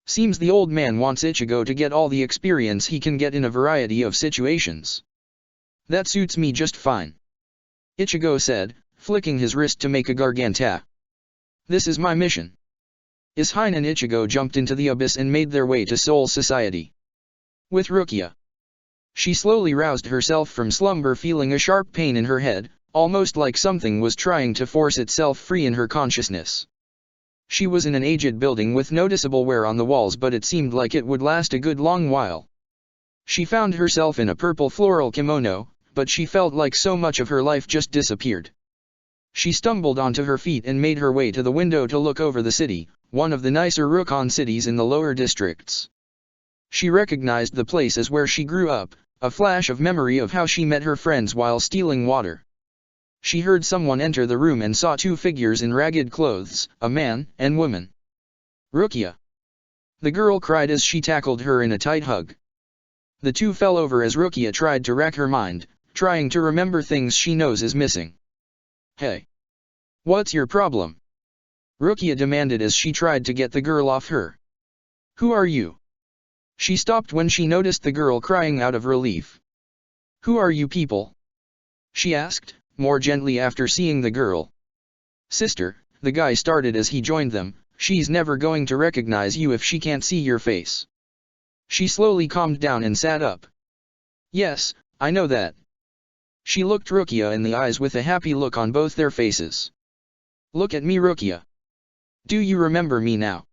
Seems the old man wants Ichigo to get all the experience he can get in a variety of situations. That suits me just fine. Ichigo said, flicking his wrist to make a garganta. This is my mission. Ishine and Ichigo jumped into the abyss and made their way to Soul Society. With Rukia. She slowly roused herself from slumber feeling a sharp pain in her head, almost like something was trying to force itself free in her consciousness. She was in an aged building with noticeable wear on the walls but it seemed like it would last a good long while. She found herself in a purple floral kimono, but she felt like so much of her life just disappeared. She stumbled onto her feet and made her way to the window to look over the city, one of the nicer Rukon cities in the lower districts. She recognized the place as where she grew up, a flash of memory of how she met her friends while stealing water. She heard someone enter the room and saw two figures in ragged clothes, a man and woman. Rukia! The girl cried as she tackled her in a tight hug. The two fell over as Rukia tried to rack her mind, trying to remember things she knows is missing. Hey! What's your problem? Rukia demanded as she tried to get the girl off her. Who are you? She stopped when she noticed the girl crying out of relief. Who are you people? She asked, more gently after seeing the girl. Sister, the guy started as he joined them, she's never going to recognize you if she can't see your face. She slowly calmed down and sat up. Yes, I know that. She looked Rukia in the eyes with a happy look on both their faces. Look at me Rukia. Do you remember me now?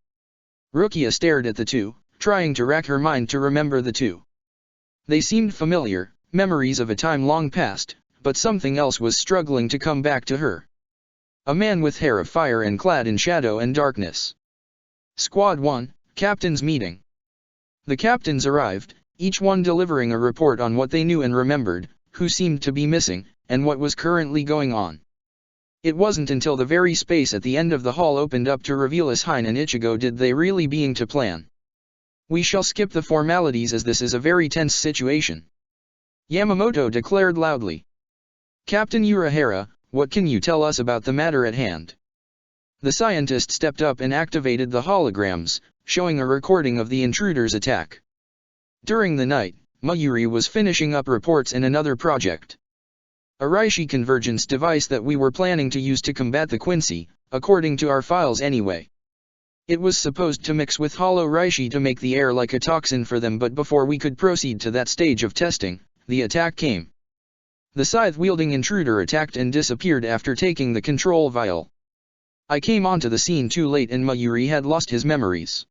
Rukia stared at the two, trying to rack her mind to remember the two. They seemed familiar, memories of a time long past, but something else was struggling to come back to her. A man with hair of fire and clad in shadow and darkness. Squad 1, Captain's Meeting. The captains arrived, each one delivering a report on what they knew and remembered, who seemed to be missing, and what was currently going on. It wasn't until the very space at the end of the hall opened up to reveal Ishine and Ichigo did they really being to plan. We shall skip the formalities as this is a very tense situation. Yamamoto declared loudly. Captain Urahara, what can you tell us about the matter at hand? The scientist stepped up and activated the holograms, showing a recording of the intruder's attack. During the night, Mayuri was finishing up reports in another project. A Reishi convergence device that we were planning to use to combat the Quincy, according to our files anyway. It was supposed to mix with hollow Reishi to make the air like a toxin for them, but before we could proceed to that stage of testing, the attack came. The scythe-wielding intruder attacked and disappeared after taking the control vial. I came onto the scene too late and Mayuri had lost his memories.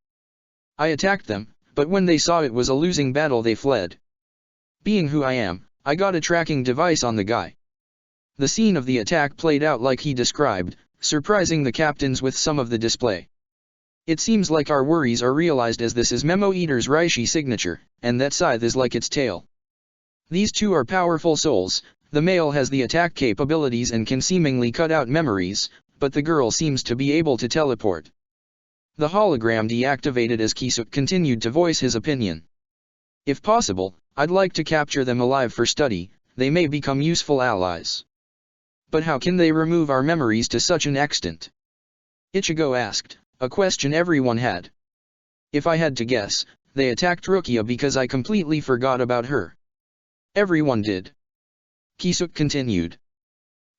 I attacked them, but when they saw it was a losing battle they fled. Being who I am, I got a tracking device on the guy. The scene of the attack played out like he described, surprising the captains with some of the display. It seems like our worries are realized as this is Memo Eater's Reishi signature, and that scythe is like its tail. These two are powerful souls. The male has the attack capabilities and can seemingly cut out memories, but the girl seems to be able to teleport. The hologram deactivated as Kisuk continued to voice his opinion. If possible, I'd like to capture them alive for study, they may become useful allies. But how can they remove our memories to such an extent? Ichigo asked, a question everyone had. If I had to guess, they attacked Rukia because I completely forgot about her. Everyone did. Kisuk continued.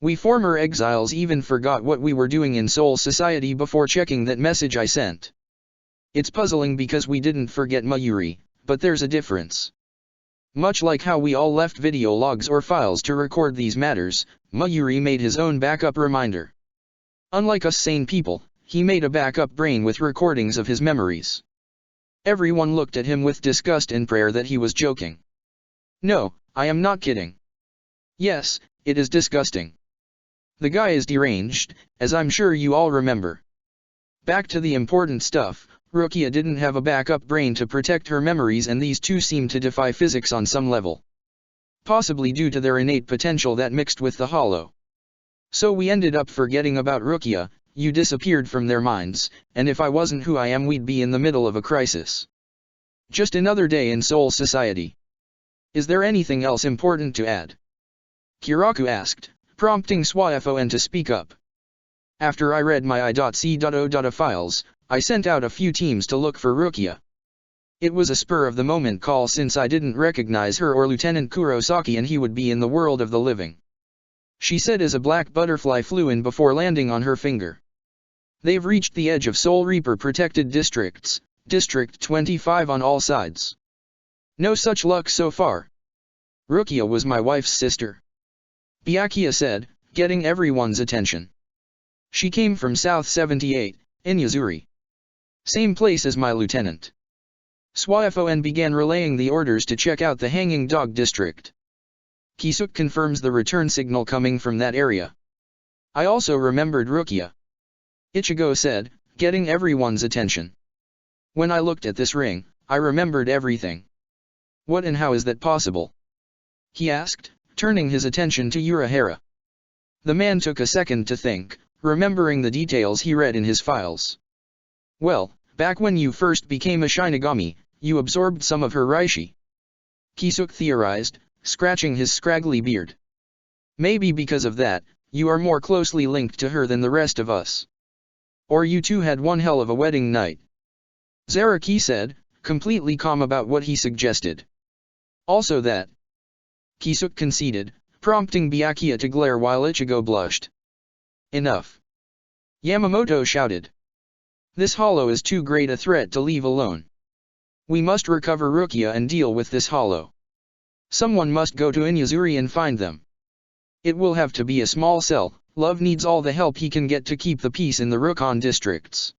We former exiles even forgot what we were doing in Soul Society before checking that message I sent. It's puzzling because we didn't forget Mayuri, but there's a difference. Much like how we all left video logs or files to record these matters, Mayuri made his own backup reminder. Unlike us sane people, he made a backup brain with recordings of his memories. Everyone looked at him with disgust and prayer that he was joking. No, I am not kidding. Yes, it is disgusting. The guy is deranged, as I'm sure you all remember. Back to the important stuff, Rukia didn't have a backup brain to protect her memories and these two seemed to defy physics on some level. Possibly due to their innate potential that mixed with the hollow. So we ended up forgetting about Rukia, you disappeared from their minds, and if I wasn't who I am we'd be in the middle of a crisis. Just another day in Soul Society. Is there anything else important to add? Kiraku asked, prompting Swafon to speak up. After I read my I.C.O. files, I sent out a few teams to look for Rukia. It was a spur-of-the-moment call since I didn't recognize her or Lieutenant Kurosaki and he would be in the world of the living. She said as a black butterfly flew in before landing on her finger. They've reached the edge of Soul Reaper protected districts, District 25 on all sides. No such luck so far. Rukia was my wife's sister. Byakuya said, getting everyone's attention. She came from South 78, Inazuri. Same place as my lieutenant. Swafon began relaying the orders to check out the Hanging Dog district. Kisuk confirms the return signal coming from that area. I also remembered Rukia. Ichigo said, getting everyone's attention. When I looked at this ring, I remembered everything. What and how is that possible? He asked, turning his attention to Urahara. The man took a second to think, remembering the details he read in his files. Well, back when you first became a Shinigami, you absorbed some of her Reishi. Kisuk theorized, scratching his scraggly beard. Maybe because of that, you are more closely linked to her than the rest of us. Or you two had one hell of a wedding night. Zaraki said, completely calm about what he suggested. Also that. Kisuk conceded, prompting Byakuya to glare while Ichigo blushed. Enough. Yamamoto shouted. This hollow is too great a threat to leave alone. We must recover Rukia and deal with this hollow. Someone must go to Inazuri and find them. It will have to be a small cell. Love needs all the help he can get to keep the peace in the Rukon districts.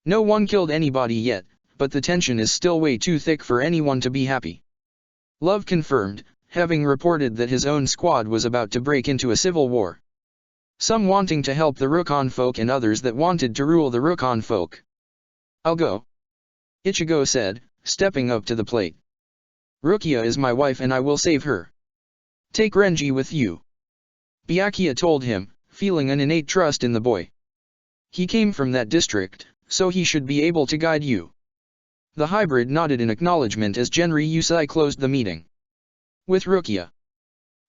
No one killed anybody yet, but the tension is still way too thick for anyone to be happy. Love confirmed, having reported that his own squad was about to break into a civil war. Some wanting to help the Rukon folk and others that wanted to rule the Rukon folk. I'll go. Ichigo said, stepping up to the plate. Rukia is my wife and I will save her. Take Renji with you. Byakuya told him, feeling an innate trust in the boy. He came from that district, so he should be able to guide you. The hybrid nodded in acknowledgement as Genri Yusai closed the meeting. With Rukia.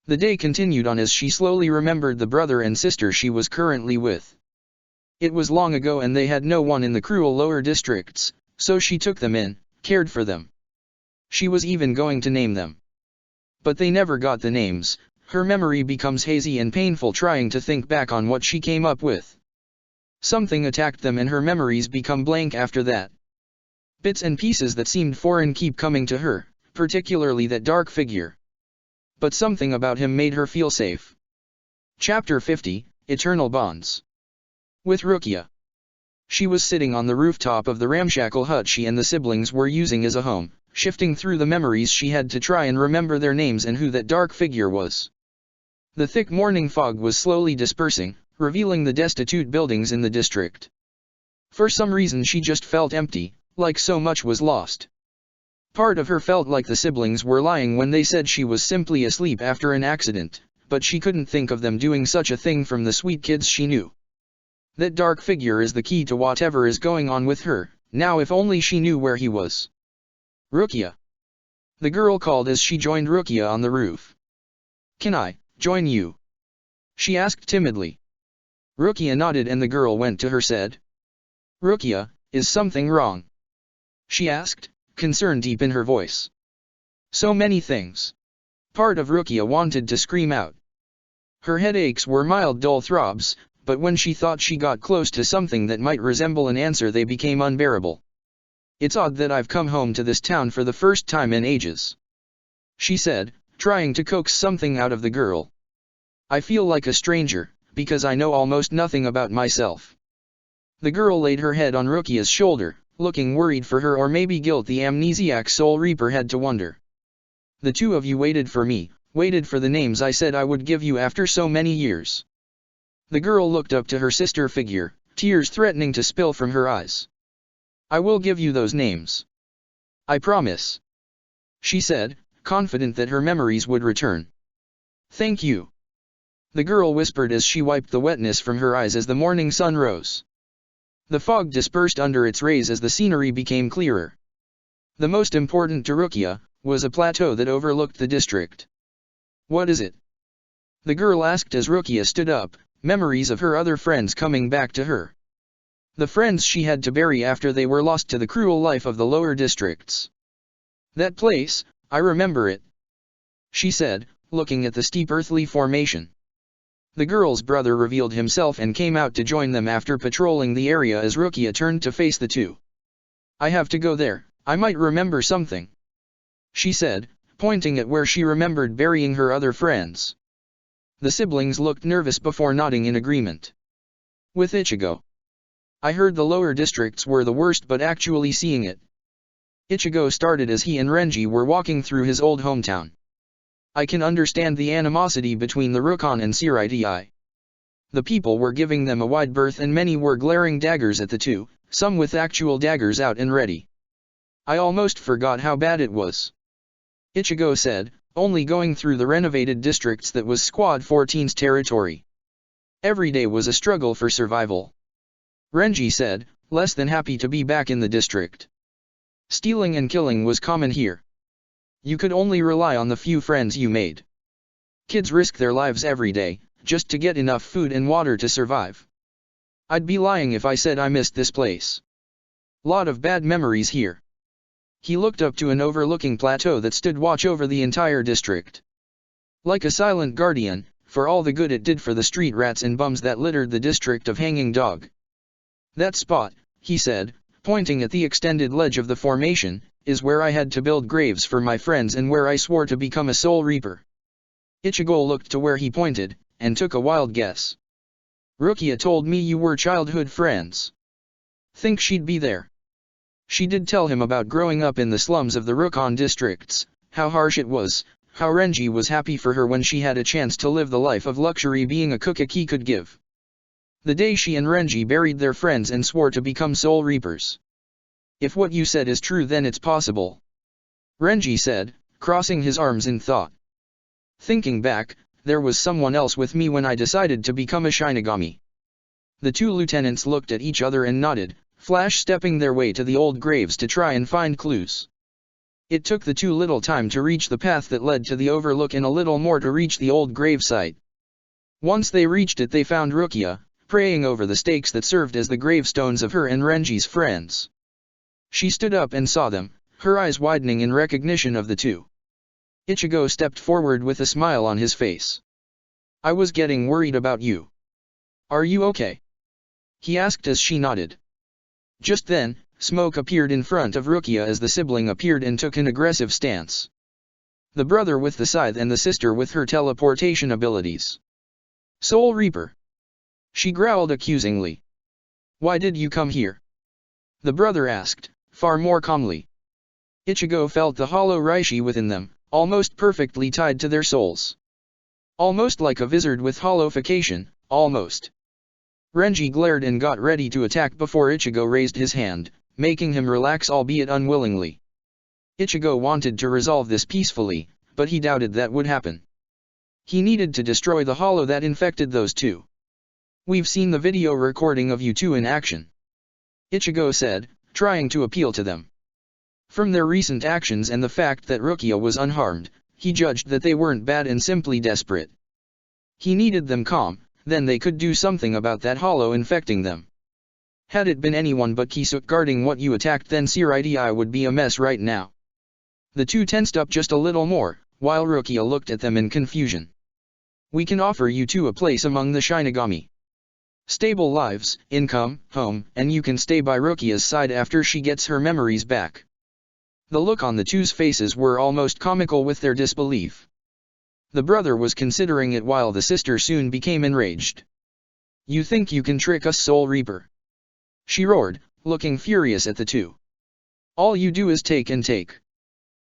The day continued on as she slowly remembered the brother and sister she was currently with. It was long ago and they had no one in the cruel lower districts, so she took them in, cared for them. She was even going to name them. But they never got the names, her memory becomes hazy and painful trying to think back on what she came up with. Something attacked them and her memories become blank after that. Bits and pieces that seemed foreign keep coming to her, particularly that dark figure. But something about him made her feel safe. Chapter 50, Eternal Bonds. With Rukia. She was sitting on the rooftop of the ramshackle hut she and the siblings were using as a home, shifting through the memories she had to try and remember their names and who that dark figure was. The thick morning fog was slowly dispersing, revealing the destitute buildings in the district. For some reason she just felt empty, like so much was lost. Part of her felt like the siblings were lying when they said she was simply asleep after an accident, but she couldn't think of them doing such a thing from the sweet kids she knew. That dark figure is the key to whatever is going on with her, now if only she knew where he was. Rukia. The girl called as she joined Rukia on the roof. Can I join you? She asked timidly. Rukia nodded and the girl went to her said. Rukia, is something wrong? She asked, concern deep in her voice. So many things. Part of Rukia wanted to scream out. Her headaches were mild dull throbs, but when she thought she got close to something that might resemble an answer they became unbearable. It's odd that I've come home to this town for the first time in ages. She said, trying to coax something out of the girl. I feel like a stranger, because I know almost nothing about myself. The girl laid her head on Rukia's shoulder, looking worried for her or maybe guilt the amnesiac Soul Reaper had to wonder. The two of you waited for me, waited for the names I said I would give you after so many years. The girl looked up to her sister figure, tears threatening to spill from her eyes. I will give you those names. I promise. She said, confident that her memories would return. Thank you. The girl whispered as she wiped the wetness from her eyes as the morning sun rose. The fog dispersed under its rays as the scenery became clearer. The most important to Rukia was a plateau that overlooked the district. What is it? The girl asked as Rukia stood up, memories of her other friends coming back to her. The friends she had to bury after they were lost to the cruel life of the lower districts. That place, I remember it. She said, looking at the steep earthly formation. The girl's brother revealed himself and came out to join them after patrolling the area as Rukia turned to face the two. I have to go there, I might remember something. She said, pointing at where she remembered burying her other friends. The siblings looked nervous before nodding in agreement. With Ichigo. I heard the lower districts were the worst but actually seeing it. Ichigo started as he and Renji were walking through his old hometown. I can understand the animosity between the Rukon and Siriti. The people were giving them a wide berth and many were glaring daggers at the two, some with actual daggers out and ready. I almost forgot how bad it was. Ichigo said, only going through the renovated districts that was Squad 14's territory. Every day was a struggle for survival. Renji said, less than happy to be back in the district. Stealing and killing was common here. You could only rely on the few friends you made. Kids risk their lives every day, just to get enough food and water to survive. I'd be lying if I said I missed this place. Lot of bad memories here. He looked up to an overlooking plateau that stood watch over the entire district. Like a silent guardian, for all the good it did for the street rats and bums that littered the district of Hanging Dog. That spot, he said, pointing at the extended ledge of the formation, is where I had to build graves for my friends and where I swore to become a Soul Reaper. Ichigo looked to where he pointed, and took a wild guess. Rukia told me you were childhood friends. Think she'd be there. She did tell him about growing up in the slums of the Rukon districts, how harsh it was, how Renji was happy for her when she had a chance to live the life of luxury being a cook he could give. The day she and Renji buried their friends and swore to become Soul Reapers. If what you said is true then it's possible. Renji said, crossing his arms in thought. Thinking back, there was someone else with me when I decided to become a Shinigami. The two lieutenants looked at each other and nodded, flash-stepping their way to the old graves to try and find clues. It took the two little time to reach the path that led to the overlook and a little more to reach the old gravesite. Once they reached it they found Rukia, praying over the stakes that served as the gravestones of her and Renji's friends. She stood up and saw them, her eyes widening in recognition of the two. Ichigo stepped forward with a smile on his face. I was getting worried about you. Are you okay? He asked as she nodded. Just then, smoke appeared in front of Rukia as the sibling appeared and took an aggressive stance. The brother with the scythe and the sister with her teleportation abilities. Soul Reaper. She growled accusingly. Why did you come here? The brother asked, far more calmly. Ichigo felt the hollow reishi within them, almost perfectly tied to their souls. Almost like a wizard with hollowification, almost. Renji glared and got ready to attack before Ichigo raised his hand, making him relax albeit unwillingly. Ichigo wanted to resolve this peacefully, but he doubted that would happen. He needed to destroy the hollow that infected those two. We've seen the video recording of you two in action. Ichigo said, trying to appeal to them. From their recent actions and the fact that Rukia was unharmed, he judged that they weren't bad and simply desperate. He needed them calm, then they could do something about that hollow infecting them. Had it been anyone but Kisuke guarding what you attacked, then Siridi would be a mess right now. The two tensed up just a little more, while Rukia looked at them in confusion. We can offer you two a place among the Shinigami. Stable lives, income, home, and you can stay by Rukia's side after she gets her memories back. The look on the two's faces were almost comical with their disbelief. The brother was considering it while the sister soon became enraged. You think you can trick us, Soul Reaper? She roared, looking furious at the two. All you do is take and take.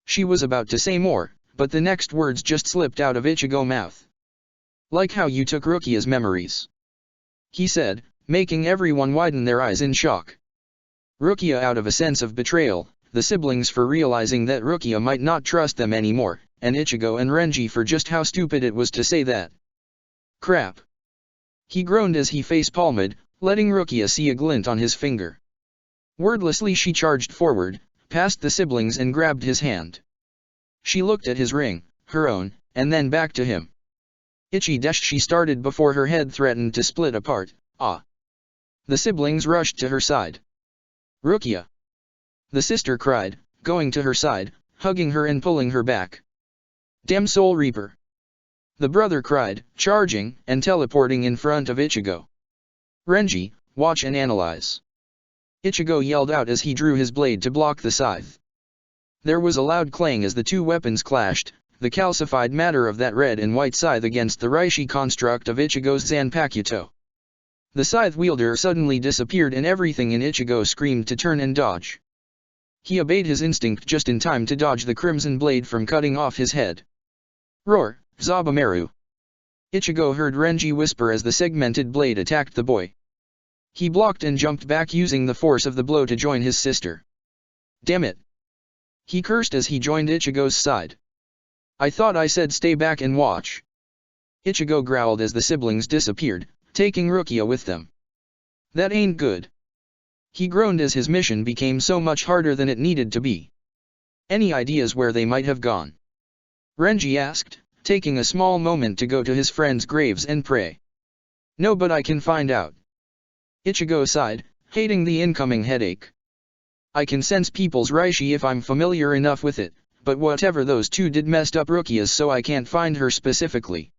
She was about to say more, but the next words just slipped out of Ichigo's mouth. Like how you took Rukia's memories. He said, making everyone widen their eyes in shock. Rukia out of a sense of betrayal, the siblings for realizing that Rukia might not trust them anymore, and Ichigo and Renji for just how stupid it was to say that. Crap. He groaned as he face-palmed, letting Rukia see a glint on his finger. Wordlessly she charged forward, past the siblings and grabbed his hand. She looked at his ring, her own, and then back to him. She started before her head threatened to split apart. Ah! The siblings rushed to her side. Rukia! The sister cried, going to her side, hugging her and pulling her back. Damn Soul Reaper! The brother cried, charging and teleporting in front of Ichigo. Renji, watch and analyze. Ichigo yelled out as he drew his blade to block the scythe. There was a loud clang as the two weapons clashed, the calcified matter of that red and white scythe against the reishi construct of Ichigo's Zanpakuto. The scythe wielder suddenly disappeared and everything in Ichigo screamed to turn and dodge. He obeyed his instinct just in time to dodge the crimson blade from cutting off his head. Roar, Zabumaru! Ichigo heard Renji whisper as the segmented blade attacked the boy. He blocked and jumped back using the force of the blow to join his sister. Damn it! He cursed as he joined Ichigo's side. I thought I said stay back and watch. Ichigo growled as the siblings disappeared, taking Rukia with them. That ain't good. He groaned as his mission became so much harder than it needed to be. Any ideas where they might have gone? Renji asked, taking a small moment to go to his friends' graves and pray. No, but I can find out. Ichigo sighed, hating the incoming headache. I can sense people's reishi if I'm familiar enough with it, but whatever those two did messed up Rukia's, so I can't find her specifically.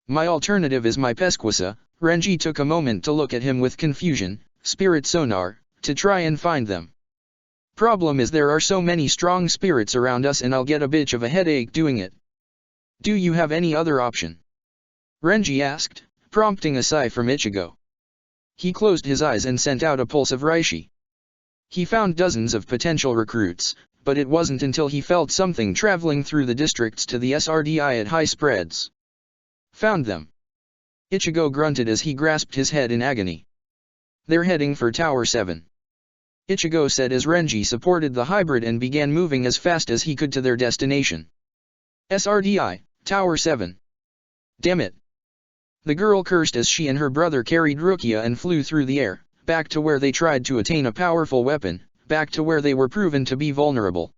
My alternative is my Pesquisa. Renji took a moment to look at him with confusion, spirit sonar, to try and find them. Problem is there are so many strong spirits around us and I'll get a bitch of a headache doing it. Do you have any other option? Renji asked, prompting a sigh from Ichigo. He closed his eyes and sent out a pulse of reishi. He found dozens of potential recruits, but it wasn't until he felt something traveling through the districts to the SRDI at high spreads. Found them. Ichigo grunted as he grasped his head in agony. They're heading for Tower 7. Ichigo said as Renji supported the hybrid and began moving as fast as he could to their destination. SRDI, Tower 7. Damn it. The girl cursed as she and her brother carried Rukia and flew through the air, back to where they tried to attain a powerful weapon, back to where they were proven to be vulnerable.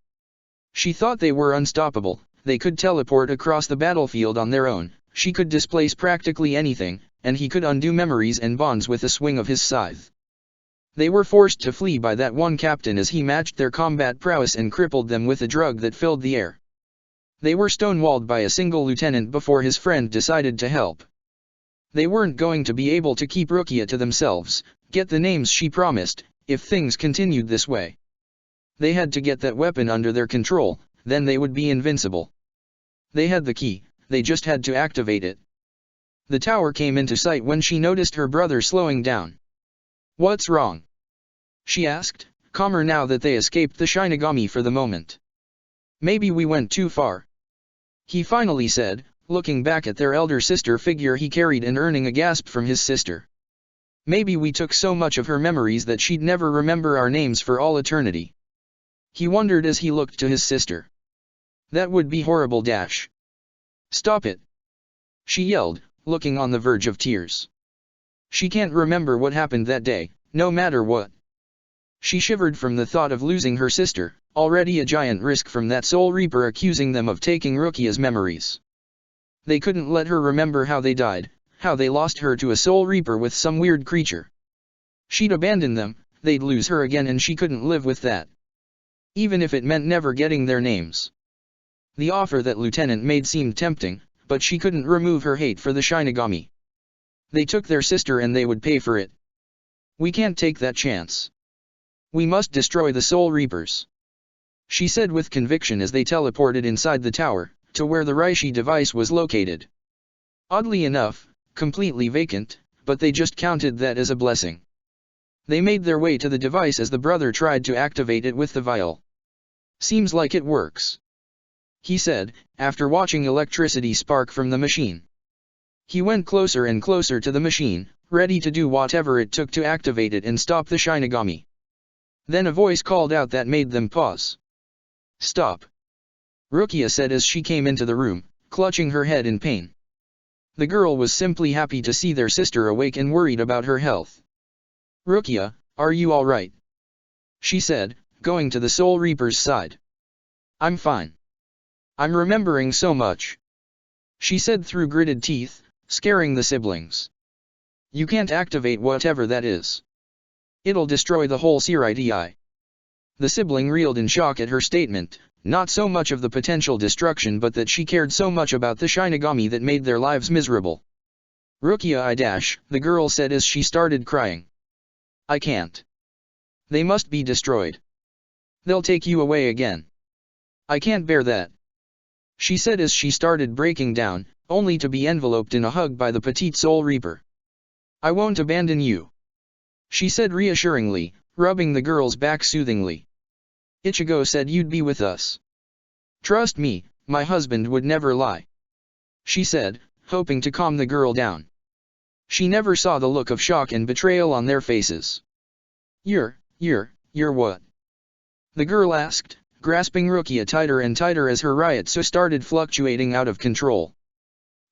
She thought they were unstoppable, they could teleport across the battlefield on their own, she could displace practically anything, and he could undo memories and bonds with a swing of his scythe. They were forced to flee by that one captain as he matched their combat prowess and crippled them with a drug that filled the air. They were stonewalled by a single lieutenant before his friend decided to help. They weren't going to be able to keep Rukia to themselves, get the names she promised, if things continued this way. They had to get that weapon under their control, then they would be invincible. They had the key, they just had to activate it. The tower came into sight when she noticed her brother slowing down. "What's wrong?" she asked, calmer now that they escaped the Shinigami for the moment. "Maybe we went too far," he finally said, looking back at their elder sister figure he carried and earning a gasp from his sister. "Maybe we took so much of her memories that she'd never remember our names for all eternity." He wondered as he looked to his sister. "That would be horrible. Stop it," she yelled, looking on the verge of tears. She can't remember what happened that day, no matter what. She shivered from the thought of losing her sister, already a giant risk from that Soul Reaper accusing them of taking Rukia's memories. They couldn't let her remember how they died, how they lost her to a Soul Reaper with some weird creature. She'd abandon them, they'd lose her again, and she couldn't live with that. Even if it meant never getting their names. The offer that Lieutenant made seemed tempting, but she couldn't remove her hate for the Shinigami. They took their sister and they would pay for it. "We can't take that chance. We must destroy the Soul Reapers," she said with conviction as they teleported inside the tower, to where the Reishi device was located. Oddly enough, completely vacant, but they just counted that as a blessing. They made their way to the device as the brother tried to activate it with the vial. "Seems like it works," he said, after watching electricity spark from the machine. He went closer and closer to the machine, ready to do whatever it took to activate it and stop the Shinigami. Then a voice called out that made them pause. "Stop," Rukia said as she came into the room, clutching her head in pain. The girl was simply happy to see their sister awake and worried about her health. "Rukia, are you all right?" she said, going to the Soul Reaper's side. "I'm fine. I'm remembering so much," she said through gritted teeth, scaring the siblings. "You can't activate whatever that is. It'll destroy the whole Siriti." The sibling reeled in shock at her statement, not so much of the potential destruction but that she cared so much about the Shinigami that made their lives miserable. "Rukia, the girl said as she started crying. "I can't. They must be destroyed. They'll take you away again. I can't bear that," she said as she started breaking down, only to be enveloped in a hug by the petite Soul Reaper. "I won't abandon you," she said reassuringly, rubbing the girl's back soothingly. "Ichigo said you'd be with us. Trust me, my husband would never lie," she said, hoping to calm the girl down. She never saw the look of shock and betrayal on their faces. You're what?" the girl asked, grasping Rukia tighter and tighter as her Ryotsu started fluctuating out of control.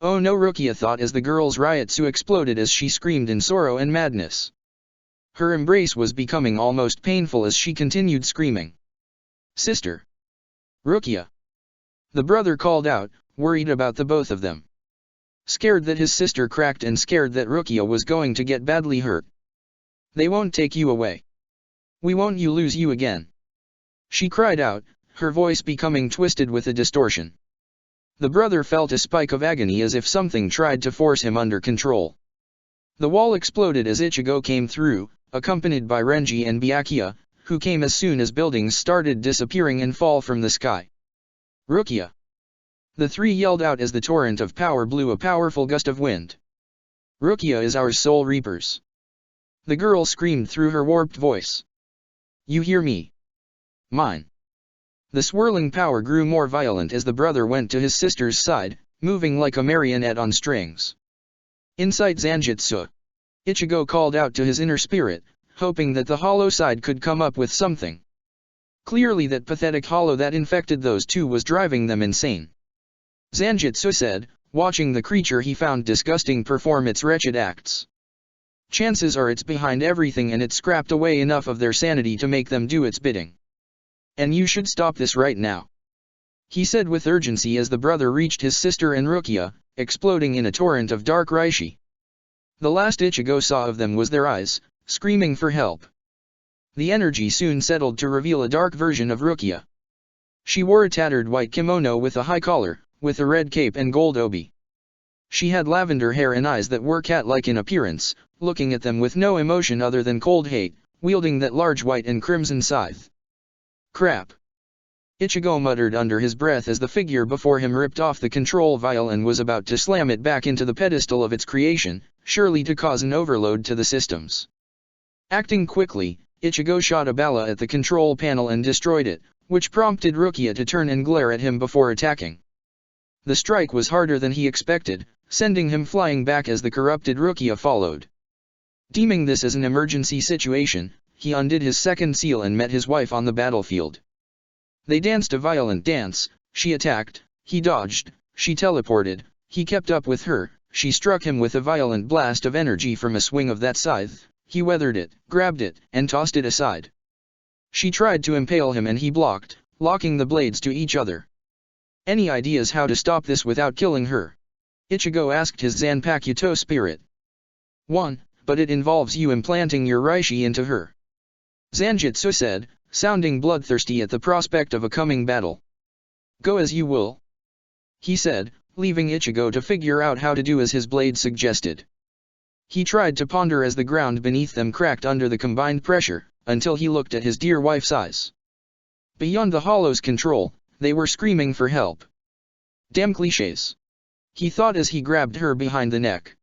"Oh no," Rukia thought as the girl's Ryotsu exploded as she screamed in sorrow and madness. Her embrace was becoming almost painful as she continued screaming. "Sister! Rukia!" the brother called out, worried about the both of them. Scared that his sister cracked and scared that Rukia was going to get badly hurt. "They won't take you away. We won't lose you again," she cried out, her voice becoming twisted with a distortion. The brother felt a spike of agony as if something tried to force him under control. The wall exploded as Ichigo came through, accompanied by Renji and Byakuya, who came as soon as buildings started disappearing and fall from the sky. "Rukia!" the three yelled out as the torrent of power blew a powerful gust of wind. "Rukia is our Soul Reapers!" the girl screamed through her warped voice. "You hear me? Mine!" The swirling power grew more violent as the brother went to his sister's side, moving like a marionette on strings. Inside Zanjutsu, Ichigo called out to his inner spirit, hoping that the hollow side could come up with something. Clearly that pathetic hollow that infected those two was driving them insane. Zanjutsu said, watching the creature he found disgusting perform its wretched acts. "Chances are it's behind everything and it scrapped away enough of their sanity to make them do its bidding. And you should stop this right now," he said with urgency as the brother reached his sister and Rukia, exploding in a torrent of dark Reishi. The last Ichigo saw of them was their eyes, screaming for help. The energy soon settled to reveal a dark version of Rukia. She wore a tattered white kimono with a high collar, with a red cape and gold obi. She had lavender hair and eyes that were cat-like in appearance, looking at them with no emotion other than cold hate, wielding that large white and crimson scythe. Crap! Ichigo muttered under his breath as the figure before him ripped off the control vial and was about to slam it back into the pedestal of its creation, surely to cause an overload to the systems. Acting quickly, Ichigo shot a bala at the control panel and destroyed it, which prompted Rukia to turn and glare at him before attacking. The strike was harder than he expected, sending him flying back as the corrupted Rukia followed. Deeming this as an emergency situation, he undid his second seal and met his wife on the battlefield. They danced a violent dance. She attacked, he dodged, she teleported, he kept up with her, she struck him with a violent blast of energy from a swing of that scythe, he weathered it, grabbed it, and tossed it aside. She tried to impale him and he blocked, locking the blades to each other. Any ideas how to stop this without killing her? Ichigo asked his Zanpakuto spirit. 1. But it involves you implanting your Reishi into her. Zanjutsu said, sounding bloodthirsty at the prospect of a coming battle. Go as you will. He said, leaving Ichigo to figure out how to do as his blade suggested. He tried to ponder as the ground beneath them cracked under the combined pressure, until he looked at his dear wife's eyes. Beyond the hollow's control, they were screaming for help. Damn clichés. He thought as he grabbed her behind the neck.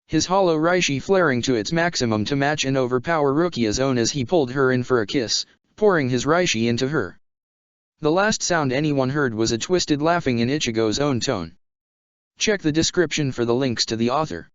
His hollow Reishi flaring to its maximum to match and overpower Rukia's own as he pulled her in for a kiss, pouring his Reishi into her. The last sound anyone heard was a twisted laughing in Ichigo's own tone. Check the description for the links to the author.